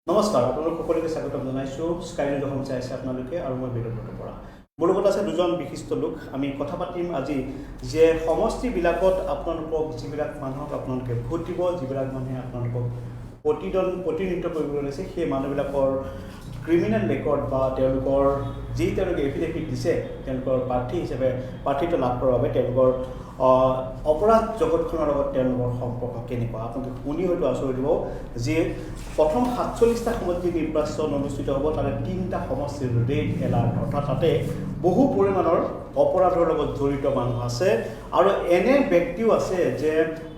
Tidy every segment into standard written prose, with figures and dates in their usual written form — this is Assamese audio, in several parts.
নমস্কাৰ আপোনালোক সকলোকে স্বাগতম জনাইছো স্কাই নিউজ অসম চাই আছে আপোনালোকে আৰু মই বেদব্ৰত পৰা মোৰ লগত আছে দুজন বিশিষ্ট লোক আমি কথা পাতিম আজি যে সমষ্টিবিলাকত আপোনালোকক যিবিলাক মানুহক আপোনালোকে ভোট দিব যিবিলাক মানুহে আপোনালোকক প্ৰতিনিধিত্ব কৰিবলৈ লৈছে সেই মানুহবিলাকৰ ক্ৰিমিনেল ৰেকৰ্ড বা তেওঁলোকৰ যি তেওঁলোকে এফিডেভিট দিছে তেওঁলোকৰ প্ৰাৰ্থী হিচাপে প্ৰাৰ্থীত্ব লাভ কৰাৰ বাবে তেওঁলোকৰ অপৰাধ জগতখনৰ লগত তেওঁলোকৰ সম্পৰ্ক কেনেকুৱা আপোনালোকে শুনি হয়তো আচৰিত হ'ব যে প্ৰথম ৪৭টা সমষ্টি নিৰ্বাচন অনুষ্ঠিত হ'ব তাৰে ৩টা সমষ্টিৰ ৰেড এলাৰ্ট অৰ্থাৎ তাতে বহু পৰিমাণৰ অপৰাধৰ লগত জড়িত মানুহ আছে আৰু এনে ব্যক্তিও আছে যে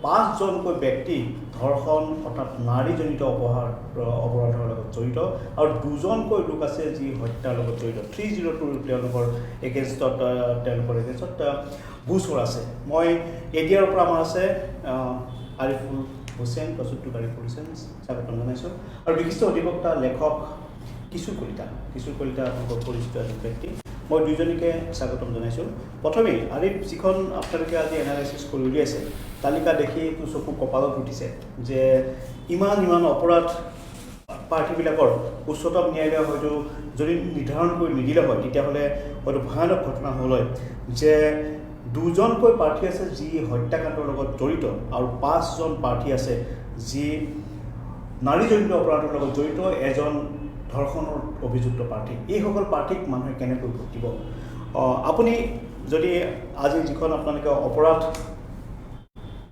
৫জনকৈ ব্যক্তি ধৰ্ষণ অৰ্থাৎ নাৰীজনিত অপৰাধৰ লগত জড়িত আৰু ২জনকৈ লোক আছে যি হত্যাৰ লগত জড়িত 302 তেওঁলোকৰ এগেইনষ্টত গোচৰ আছে মই এডিয়াৰ পৰা আমাৰ আছে আৰিফুল হুছেইন প্ৰস্তুতকাৰী হুছেইন স্বাগতম জনাইছোঁ আৰু বিশিষ্ট অধিবক্তা লেখক কিশোৰ কলিতা আপোনালোকৰ পৰিচিত এজন ব্যক্তি মই দুইজনীকে স্বাগতম জনাইছোঁ প্ৰথমেই আৰিফ যিখন আপোনালোকে আজি এনালাইচিছ কৰি উলিয়াইছে তালিকা দেখি চকু কপালত উঠিছে যে ইমান অপৰাধ প্ৰাৰ্থীবিলাকৰ উচ্চতম ন্যায়ালয়ে হয়তো যদি নিৰ্ধাৰণ কৰি নিদিলে হয় তেতিয়াহ'লে হয়তো ভয়ানক ঘটনা হ'ল হয় যে ২জনকৈ প্ৰাৰ্থী আছে যি হত্যাকাণ্ডৰ লগত জড়িত আৰু ৫জন প্ৰাৰ্থী আছে যি নাৰীজনিত অপৰাধৰ লগত জড়িত এজন ধৰ্ষণৰ অভিযুক্ত প্ৰাৰ্থী এইসকল প্ৰাৰ্থীক মানুহে কেনেকৈ ভোট দিব আপুনি যদি আজি যিখন আপোনালোকে অপৰাধ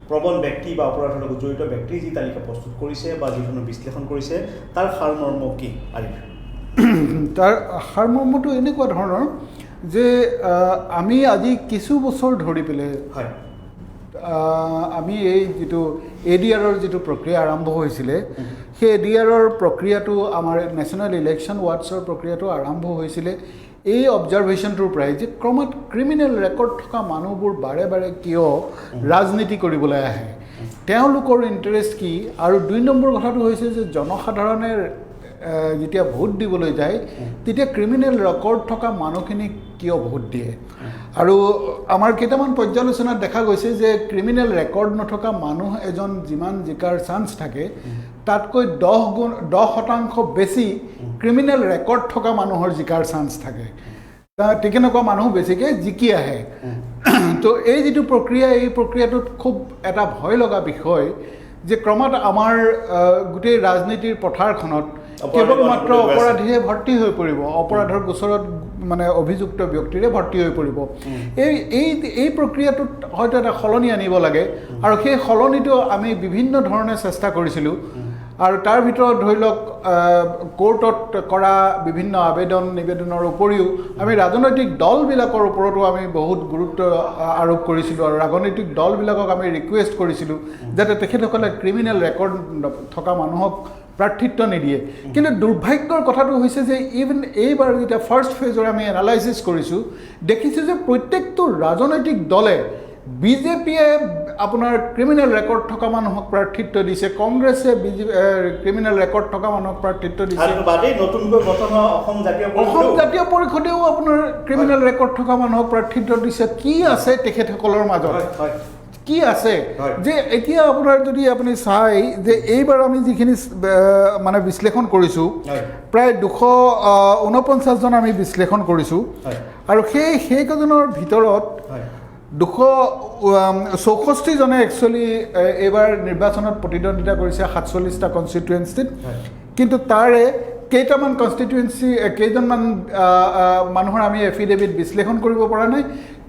প্ৰবল ব্যক্তি বা অপৰাধৰ লগত জড়িত ব্যক্তি যি তালিকা প্ৰস্তুত কৰিছে বা যিধৰণৰ বিশ্লেষণ কৰিছে তাৰ সাৰমৰ্ম কি আৰিফ তাৰ সাৰমৰ্মটো এনেকুৱা ধৰণৰ যে আমি আজি কিছু বছৰ ধৰি পেলাই হয় আমি এই যিটো এডিআৰৰ যিটো প্ৰক্ৰিয়া আৰম্ভ হৈছিলে সেই এডিআৰৰ প্ৰক্ৰিয়াটো আমাৰ নেশ্যনেল ইলেকশ্যন ৱাটছৰ প্ৰক্ৰিয়াটো আৰম্ভ হৈছিলে এই অবজাৰভেশ্যনটোৰ পৰাই যে ক্ৰমাৎ ক্ৰিমিনেল ৰেকৰ্ড থকা মানুহবোৰ বাৰে বাৰে কিয় ৰাজনীতি কৰিবলৈ আহে তেওঁলোকৰ ইণ্টাৰেষ্ট কি আৰু ২ নম্বৰ কথাটো হৈছে যে জনসাধাৰণে যেতিয়া ভোট দিবলৈ যায় তেতিয়া ক্ৰিমিনেল ৰেকৰ্ড থকা মানুহখিনিক কিয় ভোট দিয়ে আৰু আমাৰ কেইটামান পৰ্যালোচনাত দেখা গৈছে যে ক্ৰিমিনেল ৰেকৰ্ড নথকা মানুহ এজন যিমান জিকাৰ চান্স থাকে তাতকৈ 10% বেছি ক্ৰিমিনেল ৰেকৰ্ড থকা মানুহৰ জিকাৰ চান্স থাকে তেনেকুৱা মানুহ বেছিকৈ জিকি আহে তো এই যিটো প্ৰক্ৰিয়া এই প্ৰক্ৰিয়াটোত খুব এটা ভয় লগা বিষয় যে ক্ৰমাৎ আমাৰ গোটেই ৰাজনীতিৰ পথাৰখনত কেৱল মাত্ৰ অপৰাধীয়ে ভৰ্তি হৈ পৰিব অপৰাধৰ গোচৰত মানে অভিযুক্ত ব্যক্তিৰে ভৰ্তি হৈ পৰিব এই প্ৰক্ৰিয়াটোত হয়তো এটা সলনি আনিব লাগে আৰু সেই সলনিটো আমি বিভিন্ন ধৰণে চেষ্টা কৰিছিলোঁ আৰু তাৰ ভিতৰত ধৰি লওক কোৰ্টত কৰা বিভিন্ন নিবেদনৰ উপৰিও আমি ৰাজনৈতিক দলবিলাকৰ ওপৰতো আমি বহুত গুৰুত্ব আৰোপ কৰিছিলোঁ আৰু ৰাজনৈতিক দলবিলাকক আমি ৰিকুৱেষ্ট কৰিছিলোঁ যাতে তেখেতসকলে ক্ৰিমিনেল ৰেকৰ্ড থকা মানুহক প্ৰাৰ্থিত্ব নিদিয়ে কিন্তু দুৰ্ভাগ্যৰ কথাটো হৈছে যে ইভেন এইবাৰ যেতিয়া ফাৰ্ষ্ট ফেজৰ আমি এনালাইচিছ কৰিছোঁ দেখিছোঁ যে প্ৰত্যেকটো ৰাজনৈতিক দলে বিজেপিয়ে আপোনাৰ ক্ৰিমিনেল ৰেকৰ্ড থকা মানুহক প্ৰাৰ্থিত্ব দিছে কংগ্ৰেছে ক্ৰিমিনেল ৰেকৰ্ড থকা মানুহক প্ৰাৰ্থিত্ব দিছে অসম জাতীয় পৰিষদেও আপোনাৰ ক্ৰিমিনেল ৰেকৰ্ড থকা মানুহক প্ৰাৰ্থিত্ব দিছে কি আছে তেখেতসকলৰ মাজত কি আছে যে এতিয়া আপোনাৰ যদি আপুনি চাই যে এইবাৰ আমি যিখিনি মানে বিশ্লেষণ কৰিছোঁ প্ৰায় 249জন আমি বিশ্লেষণ কৰিছোঁ আৰু সেইকেইজনৰ ভিতৰত 264জনে একচুৱেলি এইবাৰ নিৰ্বাচনত প্ৰতিদ্বন্দ্বিতা কৰিছে 47টা কনষ্টিটুৱেঞ্চিত কিন্তু তাৰে কেইটামান কেইজনমান মানুহৰ আমি এফিডেভিট বিশ্লেষণ কৰিব পৰা নাই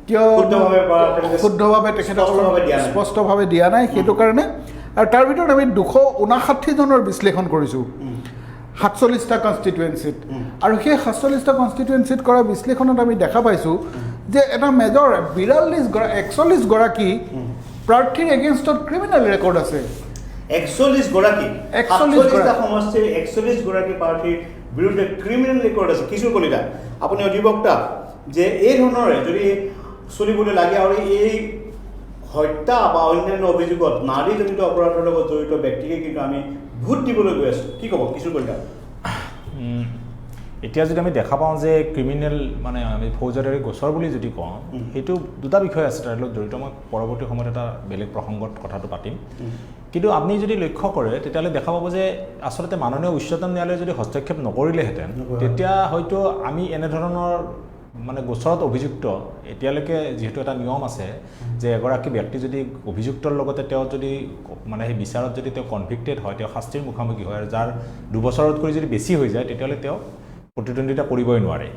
কিয় শুদ্ধভাৱে তেখেতসকলক স্পষ্টভাৱে দিয়া নাই সেইটো কাৰণে আৰু তাৰ ভিতৰত আমি 259জনৰ বিশ্লেষণ কৰিছোঁ 47টা কনষ্টিটুৱেঞ্চিত আৰু সেই 47টা কনষ্টিটুৱেঞ্চিত কৰা বিশ্লেষণত আমি দেখা পাইছোঁ যে এটা মেজৰ 41 গৰাকী প্ৰাৰ্থীৰ এগেইনষ্টত ক্ৰিমিনেল ৰেকৰ্ড আছে 41 গৰাকী সমষ্টিৰ 41 গৰাকী প্ৰাৰ্থীৰ বিৰুদ্ধে ক্ৰিমিনেল ৰেকৰ্ড আছে কিশোৰ কলিতা আপুনি অধিবক্তা যে এই ধৰণৰে যদি চলিবলৈ লাগে আৰু এই হত্যা বা অন্যান্য অভিযোগত নাৰীজনিত অপৰাধৰ লগত জড়িত ব্যক্তিকে কিন্তু আমি ভোট দিবলৈ গৈ আছোঁ কি ক'ব কিশোৰ কলিতা এতিয়া যদি আমি দেখা পাওঁ যে ক্ৰিমিনেল মানে আমি ফৌজদাৰী গোচৰ বুলি যদি কওঁ সেইটো দুটা বিষয় আছে তাৰ লগত জড়িত মই পৰৱৰ্তী সময়ত এটা বেলেগ প্ৰসংগত কথাটো পাতিম কিন্তু আপুনি যদি লক্ষ্য কৰে তেতিয়াহ'লে দেখা পাব যে আচলতে মাননীয় উচ্চতম ন্যায়ালয়ে যদি হস্তক্ষেপ নকৰিলেহেঁতেন তেতিয়া হয়তো আমি এনেধৰণৰ মানে গোচৰত অভিযুক্ত এতিয়ালৈকে যিহেতু এটা নিয়ম আছে যে এগৰাকী ব্যক্তি যদি অভিযুক্তৰ লগতে তেওঁ যদি মানে সেই বিচাৰত যদি তেওঁ কনভিক্টেড হয় তেওঁ শাস্তিৰ মুখামুখি হয় আৰু যাৰ 2 বছৰতকৈ যদি বেছি হৈ যায় তেতিয়াহ'লে তেওঁ প্ৰতিদ্বন্দ্বিতা কৰিবই নোৱাৰে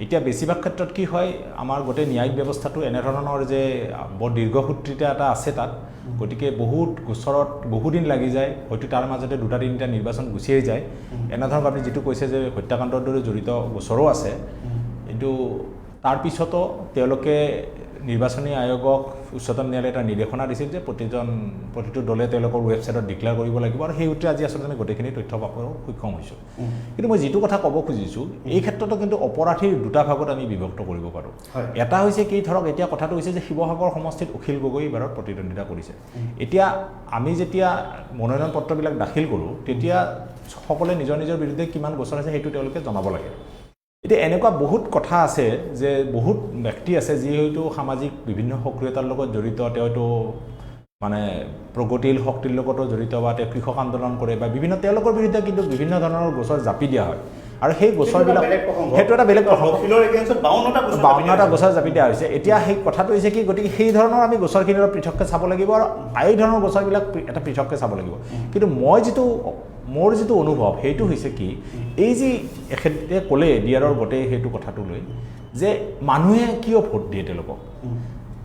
এতিয়া বেছিভাগ ক্ষেত্ৰত কি হয় আমাৰ গোটেই ন্যায়িক ব্যৱস্থাটো এনেধৰণৰ যে বৰ দীৰ্ঘসূত্ৰিতা এটা আছে তাত গতিকে বহুত গোচৰত বহুদিন লাগি যায় হয়তো তাৰ মাজতে 2-3টা নিৰ্বাচন গুচিয়ে যায় এনেধৰণৰ আপুনি যিটো কৈছে যে হত্যাকাণ্ডৰ দৰে জড়িত গোচৰো আছে কিন্তু তাৰ পিছতো তেওঁলোকে নিৰ্বাচনী আয়োগক উচ্চতম ন্যায়ালয়ে এটা নিৰ্দেশনা দিছিল যে প্ৰতিটো দলে তেওঁলোকৰ ৱেবছাইটত ডিক্লেয়াৰ কৰিব লাগিব আৰু সেই সূত্ৰে আজি আচলতে আমি গোটেইখিনি তথ্য পাবলৈ সক্ষম হৈছোঁ কিন্তু মই যিটো কথা ক'ব খুজিছোঁ এই ক্ষেত্ৰতো কিন্তু অপৰাধীৰ 2টা ভাগত আমি বিভক্ত কৰিব পাৰোঁ এটা হৈছে কি ধৰক এতিয়া কথাটো হৈছে যে শিৱসাগৰ সমষ্টিত অখিল গগৈ এবাৰত প্ৰতিদ্বন্দ্বিতা কৰিছে এতিয়া আমি যেতিয়া মনোনয়ন পত্ৰবিলাক দাখিল কৰোঁ তেতিয়া সকলোৱে নিজৰ নিজৰ বিৰুদ্ধে কিমান গোচৰ আছে সেইটো তেওঁলোকে জনাব লাগে এতিয়া এনেকুৱা বহুত কথা আছে যে বহুত ব্যক্তি আছে যি হয়তো সামাজিক বিভিন্ন সক্ৰিয়তাৰ লগত জড়িত তেওঁতো মানে প্ৰগতিশীল শক্তিৰ লগতো জড়িত বা তেওঁ কৃষক আন্দোলন কৰে বা বিভিন্ন তেওঁলোকৰ বিৰুদ্ধে কিন্তু বিভিন্ন ধৰণৰ গোচৰ জাপি দিয়া হয় আৰু সেই গোচৰবিলাক সেইটো এটা বেলেগ প্ৰসংগ 52টা গোচৰ জাপি দিয়া হৈছে এতিয়া সেই কথাটো হৈছে কি গতিকে সেই ধৰণৰ আমি গোচৰখিনি পৃথককৈ চাব লাগিব আৰু এই ধৰণৰ গোচৰবিলাক এটা পৃথককৈ চাব লাগিব কিন্তু মোৰ যিটো অনুভৱ সেইটো হৈছে কি এই যি এখেতে ক'লে ডিয়াৰৰ গোটেই সেইটো কথাটো লৈ যে মানুহে কিয় ভোট দিয়ে তেওঁলোকক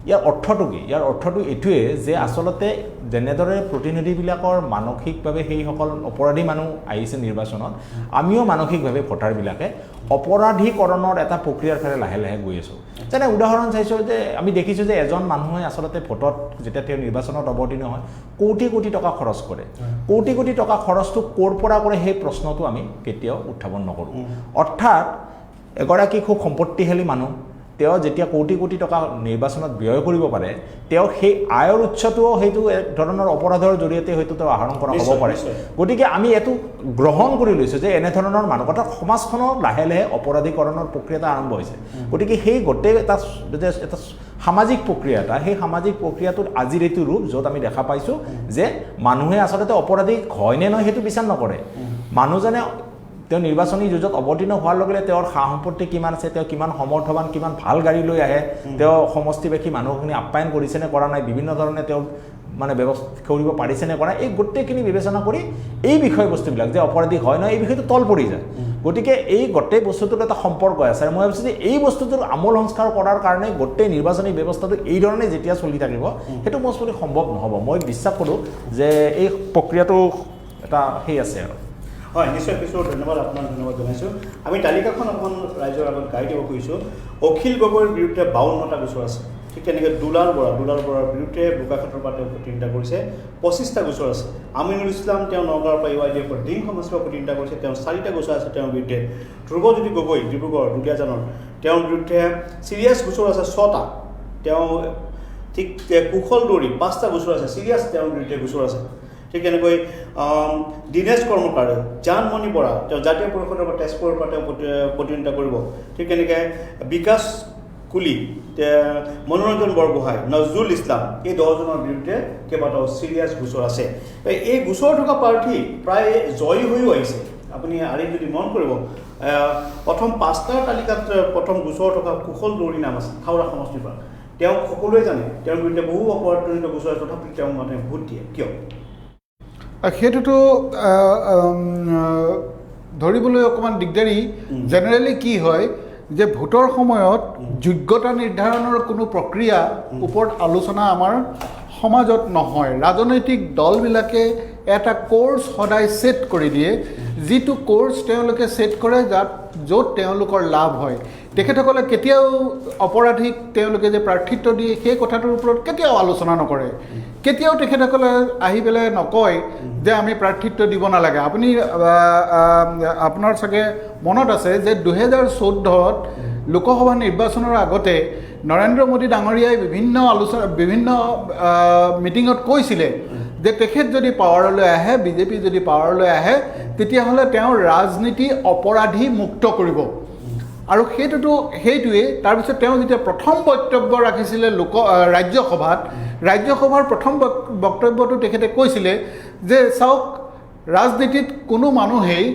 ইয়াৰ অৰ্থটো কি ইয়াৰ অৰ্থটো এইটোৱে যে আচলতে যেনেদৰে প্ৰতিনিধিবিলাকৰ মানসিকভাৱে সেইসকল অপৰাধী মানুহ আহিছে নিৰ্বাচনত আমিও মানসিকভাৱে ভোটাৰবিলাকে অপৰাধীকৰণৰ এটা প্ৰক্ৰিয়াৰ ফালে লাহে লাহে গৈ আছোঁ যেনে উদাহৰণ চাইছোঁ যে আমি দেখিছোঁ যে এজন মানুহে আচলতে ভোটত যেতিয়া তেওঁ নিৰ্বাচনত অৱতীৰ্ণ হয় কোটি কোটি টকা খৰচ কৰে কোটি কোটি টকা খৰচটো ক'ৰ পৰা কৰে সেই প্ৰশ্নটো আমি কেতিয়াও উত্থাপন নকৰোঁ অৰ্থাৎ এগৰাকী খুব সম্পত্তিশালী মানুহ তেওঁ যেতিয়া কোটি কোটি টকা নিৰ্বাচনত ব্যয় কৰিব পাৰে তেওঁ সেই আয়ৰ উৎসটোও সেইটো এক ধৰণৰ অপৰাধৰ জৰিয়তে হয়তো তেওঁ আহৰণ কৰা হ'ব পাৰে গতিকে আমি এইটো গ্ৰহণ কৰি লৈছোঁ যে এনেধৰণৰ মানৱতাৰ সমাজখনৰ লাহে লাহে অপৰাধীকৰণৰ প্ৰক্ৰিয়া এটা আৰম্ভ হৈছে গতিকে সেই গোটেই এটা সামাজিক প্ৰক্ৰিয়া এটা সেই সামাজিক প্ৰক্ৰিয়াটোৰ আজিৰ এইটো ৰূপ য'ত আমি দেখা পাইছোঁ যে মানুহে আচলতে অপৰাধী হয়নে নহয় সেইটো বিচাৰ নকৰে মানুহজনে তেওঁ নিৰ্বাচনী যুঁজত অৱতীৰ্ণ হোৱাৰ লগে লগে তেওঁৰ সা সম্পত্তি কিমান আছে তেওঁ কিমান সমৰ্থবান কিমান ভাল গাড়ী লৈ আহে তেওঁ সমষ্টিবাসী মানুহখিনি আপ্যায়ন কৰিছেনে কৰা নাই বিভিন্ন ধৰণে তেওঁ মানে ব্যৱস্থা কৰিব পাৰিছেনে কৰা এই গোটেইখিনি বিবেচনা কৰি এই বিষয়বস্তুবিলাক যে অপৰাধী হয় নহয় এই বিষয়টো তল পৰি যায় গতিকে এই গোটেই বস্তুটোৰ এটা সম্পৰ্ক আছে আৰু মই ভাবিছোঁ যে এই বস্তুটোৰ আমূল সংস্কাৰ কৰাৰ কাৰণে গোটেই নিৰ্বাচনী ব্যৱস্থাটো এই ধৰণে যেতিয়া চলি থাকিব সেইটো মোৰ ওচৰত সম্ভৱ নহ'ব মই বিশ্বাস কৰোঁ যে এই প্ৰক্ৰিয়াটো এটা সেই আছে আৰু হয় নিশ্চয় কিছু ধন্যবাদ আপোনাক ধন্যবাদ জনাইছোঁ আমি তালিকাখন অকণমান ৰাইজৰ আগত গাই দিব খুজিছোঁ অখিল গগৈৰ বিৰুদ্ধে 52টা গোচৰ আছে ঠিক তেনেকৈ দুলাল বৰাৰ বিৰুদ্ধে বোকাখাটৰ পৰা তেওঁ প্ৰতিদ্বন্দ্বিতা কৰিছে 25টা গোচৰ আছে আমিনুল ইছলাম তেওঁ নগাঁৱৰ পৰা ইউআইডিএফৰ পৰা ডিং সমষ্টিৰ পৰা প্ৰতিদ্বন্দ্বিতা কৰিছে তেওঁ 4টা গোচৰ আছে তেওঁৰ বিৰুদ্ধে ধ্ৰুৱজ্যোতি গগৈ ডিব্ৰুগড় দুলীয়াজানৰ তেওঁৰ বিৰুদ্ধে চিৰিয়াছ গোচৰ আছে 6টা তেওঁ ঠিক কুশল দৌৰী 5টা গোচৰ আছে চিৰিয়াছ তেওঁৰ বিৰুদ্ধে গোচৰ আছে ঠিক তেনেকৈ দীনেশ কৰ্মকাৰ জানমণি বৰা তেওঁ জাতীয় পৰিষদৰ পৰা তেজপুৰৰ পৰা তেওঁ প্ৰতিদ্বন্দ্বিতা কৰিব ঠিক তেনেকৈ বিকাশ কুলি মনোৰঞ্জন বৰগোহাঁই নজৰুল ইছলাম এই 10জনৰ বিৰুদ্ধে কেইবাটাও চিৰিয়াছ গোচৰ আছে এই গোচৰ থকা প্ৰাৰ্থী প্ৰায় জয়ী হৈও আহিছে আপুনি আৰু যদি মন কৰিব প্ৰথম 5টাৰ তালিকাত প্ৰথম গোচৰ থকা কুশল দৌৰী নাম আছে হাওৰা সমষ্টিৰ পৰা তেওঁ সকলোৱে জানে তেওঁৰ বিৰুদ্ধে বহু অপৰাধজনিত গোচৰ তথাপি তেওঁ মানে ভোট দিয়ে কিয় সেইটোতো ধৰিবলৈ অকণমান দিগদাৰী জেনেৰেলি কি হয় যে ভোটৰ সময়ত যোগ্যতা নিৰ্ধাৰণৰ কোনো প্ৰক্ৰিয়া ওপৰত আলোচনা আমাৰ সমাজত নহয় ৰাজনৈতিক দলবিলাকে এটা কোৰ্চ সদায় ছেট কৰি দিয়ে যিটো কোৰ্চ তেওঁলোকে ছেট কৰে য'ত তেওঁলোকৰ লাভ হয় তেখেতসকলে কেতিয়াও অপৰাধীক তেওঁলোকে যে প্ৰাৰ্থিত্ব দিয়ে সেই কথাটোৰ ওপৰত কেতিয়াও আলোচনা নকৰে কেতিয়াও তেখেতসকলে আহি পেলাই নকয় যে আমি প্ৰাৰ্থিত্ব দিব নালাগে আপুনি আপোনাৰ চাগে মনত আছে যে 2014ত লোকসভা নিৰ্বাচনৰ আগতে নৰেন্দ্ৰ মোদী ডাঙৰীয়াই বিভিন্ন মিটিঙত কৈছিলে যে তেখেত যদি পাৱাৰলৈ আহে বিজেপি যদি পাৱাৰলৈ আহে তেতিয়াহ'লে তেওঁ ৰাজনীতি অপৰাধী মুক্ত কৰিব আৰু সেইটোৱে তাৰপিছত তেওঁ যেতিয়া প্ৰথম বক্তব্য ৰাখিছিলে ৰাজ্যসভাৰ প্ৰথম বক্তব্যটো তেখেতে কৈছিলে যে চাওক ৰাজনীতিত কোনো মানুহেই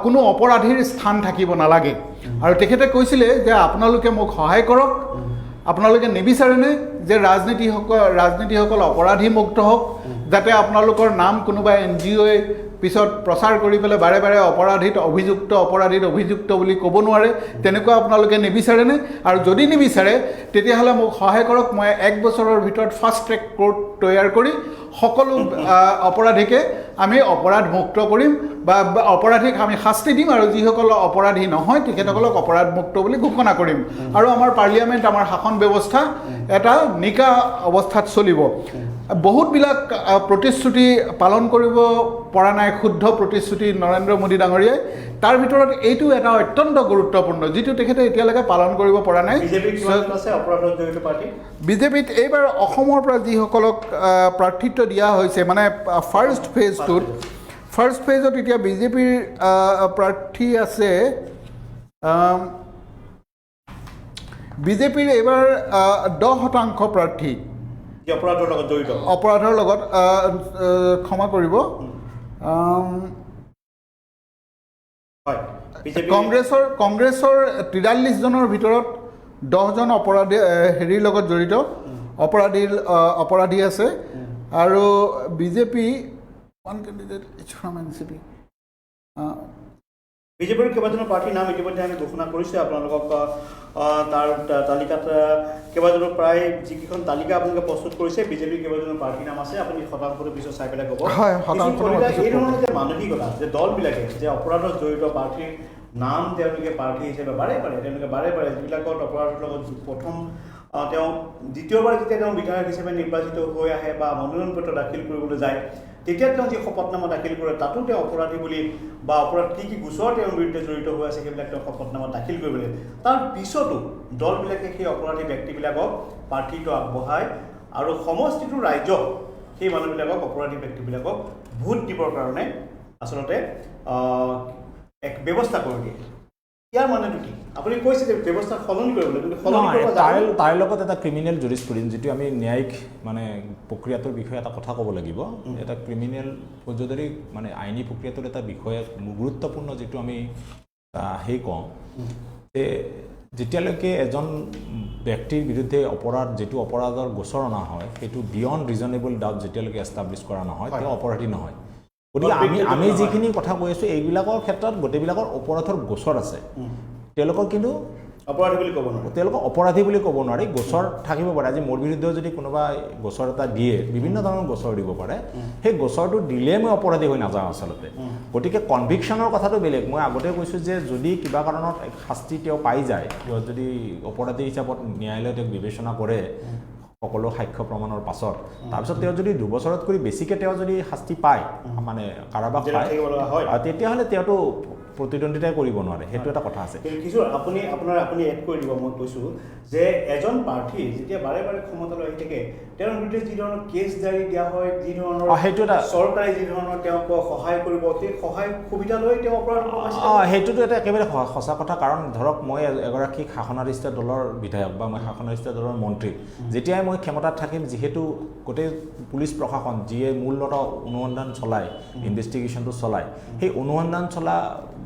কোনো অপৰাধীৰ স্থান থাকিব নালাগে আৰু তেখেতে কৈছিলে যে আপোনালোকে মোক সহায় কৰক আপোনালোকে নিবিচাৰেনে যে ৰাজনীতিসকল অপৰাধীমুক্ত হওক যাতে আপোনালোকৰ নাম কোনোবা NGOয়ে পিছত প্ৰচাৰ কৰি পেলাই বাৰে বাৰে অপৰাধীত অভিযুক্ত বুলি ক'ব নোৱাৰে তেনেকুৱা আপোনালোকে নিবিচাৰেনে আৰু যদি নিবিচাৰে তেতিয়াহ'লে মোক সহায় কৰক মই 1 বছৰৰ ভিতৰত ফাষ্ট ট্ৰেক কোৰ্ট তৈয়াৰ কৰি সকলো অপৰাধীকে আমি অপৰাধমুক্ত কৰিম বা অপৰাধীক আমি শাস্তি দিম আৰু যিসকল অপৰাধী নহয় তেখেতসকলক অপৰাধমুক্ত বুলি ঘোষণা কৰিম আৰু আমাৰ পাৰ্লিয়ামেণ্ট আমাৰ শাসন ব্যৱস্থা এটা নিকা অৱস্থাত চলিব বহুতবিলাক প্ৰতিশ্ৰুতি পালন কৰিব পৰা নাই শুদ্ধ প্ৰতিশ্ৰুতি নৰেন্দ্ৰ মোদী ডাঙৰীয়াই তাৰ ভিতৰত এইটো এটা অত্যন্ত গুৰুত্বপূৰ্ণ যিটো তেখেতে এতিয়ালৈকে পালন কৰিব পৰা নাই বিজেপিত এইবাৰ অসমৰ পৰা যিসকলক প্ৰাৰ্থিত্ব দিয়া হৈছে মানে ফাৰ্ষ্ট ফেজত এতিয়া বিজেপিৰ প্ৰাৰ্থী আছে বিজেপিৰ এইবাৰ 10% প্ৰাৰ্থী অপৰাধৰ লগত ক্ষমা কৰিব কংগ্ৰেছৰ 43 জনৰ ভিতৰত 10 জন হেৰিৰ লগত জড়িত অপৰাধী আছে আৰু বিজেপি বিজেপিৰ কেইবাজনো প্ৰাৰ্থীৰ নাম ইতিমধ্যে আমি ঘোষণা কৰিছোঁ আপোনালোকক তাৰ তালিকাত কেইবাজনো প্ৰায় যিকেইখন তালিকা আপোনালোকে প্ৰস্তুত কৰিছে বিজেপিৰ কেইবাজনো প্ৰাৰ্থীৰ নাম আছে আপুনি শতাংশটো পিছত চাই পেলাই ক'ব এই ধৰণৰ যে মানসিকতা যে দলবিলাকে যে অপৰাধত জড়িত প্ৰাৰ্থীৰ নাম তেওঁলোকে প্ৰাৰ্থী হিচাপে বাৰে বাৰে যিবিলাকত অপৰাধৰ লগত প্ৰথম তেওঁ দ্বিতীয়বাৰ যেতিয়া তেওঁ বিধায়ক হিচাপে নিৰ্বাচিত হৈ আহে বা মনোনয়ন পত্ৰ দাখিল কৰিবলৈ যায় তেতিয়া তেওঁ যি শপতনামা দাখিল কৰে তাতো তেওঁ অপৰাধী বুলি বা অপৰাধ কি গোচৰ তেওঁৰ বিৰুদ্ধে জড়িত হৈ আছে সেইবিলাক তেওঁ শপতনামা দাখিল কৰিবলৈ তাৰ পিছতো দলবিলাকে সেই অপৰাধী ব্যক্তিবিলাকক প্ৰাৰ্থীটো আগবঢ়ায় আৰু সমষ্টিটোৰ ৰাইজক সেই মানুহবিলাকক অপৰাধী ব্যক্তিবিলাকক ভোট দিবৰ কাৰণে আচলতে এক ব্যৱস্থা কৰি দিয়ে ইয়াৰ মানেটো কি আপুনি কৈছে যে ব্যৱস্থা সলনি কৰিবলৈ কিন্তু তাৰ লগত এটা ক্ৰিমিনেল জুৰিছপ্ৰুডেন্স যিটো আমি ন্যায়িক মানে প্ৰক্ৰিয়াটোৰ বিষয়ে এটা কথা ক'ব লাগিব এটা ক্ৰিমিনেল ফৌজদাৰী মানে আইনী প্ৰক্ৰিয়াটোৰ এটা বিষয়ে গুৰুত্বপূৰ্ণ যিটো আমি সেই কওঁ যে যেতিয়ালৈকে এজন ব্যক্তিৰ বিৰুদ্ধে যিটো অপৰাধৰ গোচৰ অনা হয় সেইটো বিয়ণ্ড ৰিজনেবল ডাউট যেতিয়ালৈকে এষ্টাব্লিছ কৰা নহয় তেওঁ অপৰাধী নহয় গতিকে আমি যিখিনি কথা কৈ আছোঁ এইবিলাকৰ ক্ষেত্ৰত গোটেইবিলাকৰ অপৰাধৰ গোচৰ আছে তেওঁলোকক কিন্তু অপৰাধী বুলি ক'ব নোৱাৰি গোচৰ থাকিব পাৰে আজি মোৰ বিৰুদ্ধেও যদি কোনোবা গোচৰ এটা দিয়ে বিভিন্ন ধৰণৰ গোচৰ দিব পাৰে সেই গোচৰটো দিলে মই অপৰাধী হৈ নাযাওঁ আচলতে গতিকে কনভিকশ্যনৰ কথাটো বেলেগ মই আগতে কৈছোঁ যে যদি কিবা কাৰণত শাস্তি তেওঁ পাই যায় তেওঁ যদি অপৰাধী হিচাপত ন্যায়ালয়ে তেওঁক বিবেচনা কৰে সকলো সাক্ষ্য প্ৰমাণৰ পাছত তাৰপিছত তেওঁ যদি 2 বছৰতকৈ বেছিকৈ তেওঁ যদি শাস্তি পায় মানে কাৰাবাস পায় তেতিয়াহ'লে তেওঁতো প্ৰতিদ্বন্দ্বিতাই কৰিব নোৱাৰে সেইটো এটা কথা আছে কিশোৰ আপুনি এড কৰি দিব মই কৈছোঁ যে এজন প্ৰাৰ্থী যেতিয়া বাৰে ক্ষমতালৈ আহি থাকে তেওঁৰ বিৰুদ্ধে যি ধৰণৰ কেছ জাৰি দিয়া হয় যি ধৰণৰ সেইটো এটা চৰকাৰে যি ধৰণৰ তেওঁক সহায় কৰিব সেই সহায় সুবিধা লৈ তেওঁ অপৰাধ সেইটোতো এটা একেবাৰে সঁচা কথা কাৰণ ধৰক মই এগৰাকী শাসনাধিষ্ঠ দলৰ বিধায়ক বা মই শাসনাধিষ্ঠ দলৰ মন্ত্ৰী যেতিয়াই মই ক্ষমতাত থাকিম যিহেতু গোটেই পুলিচ প্ৰশাসন যিয়ে মূলতঃ অনুসন্ধান চলায় ইনভেষ্টিগেশ্যনটো চলায় সেই অনুসন্ধান চলা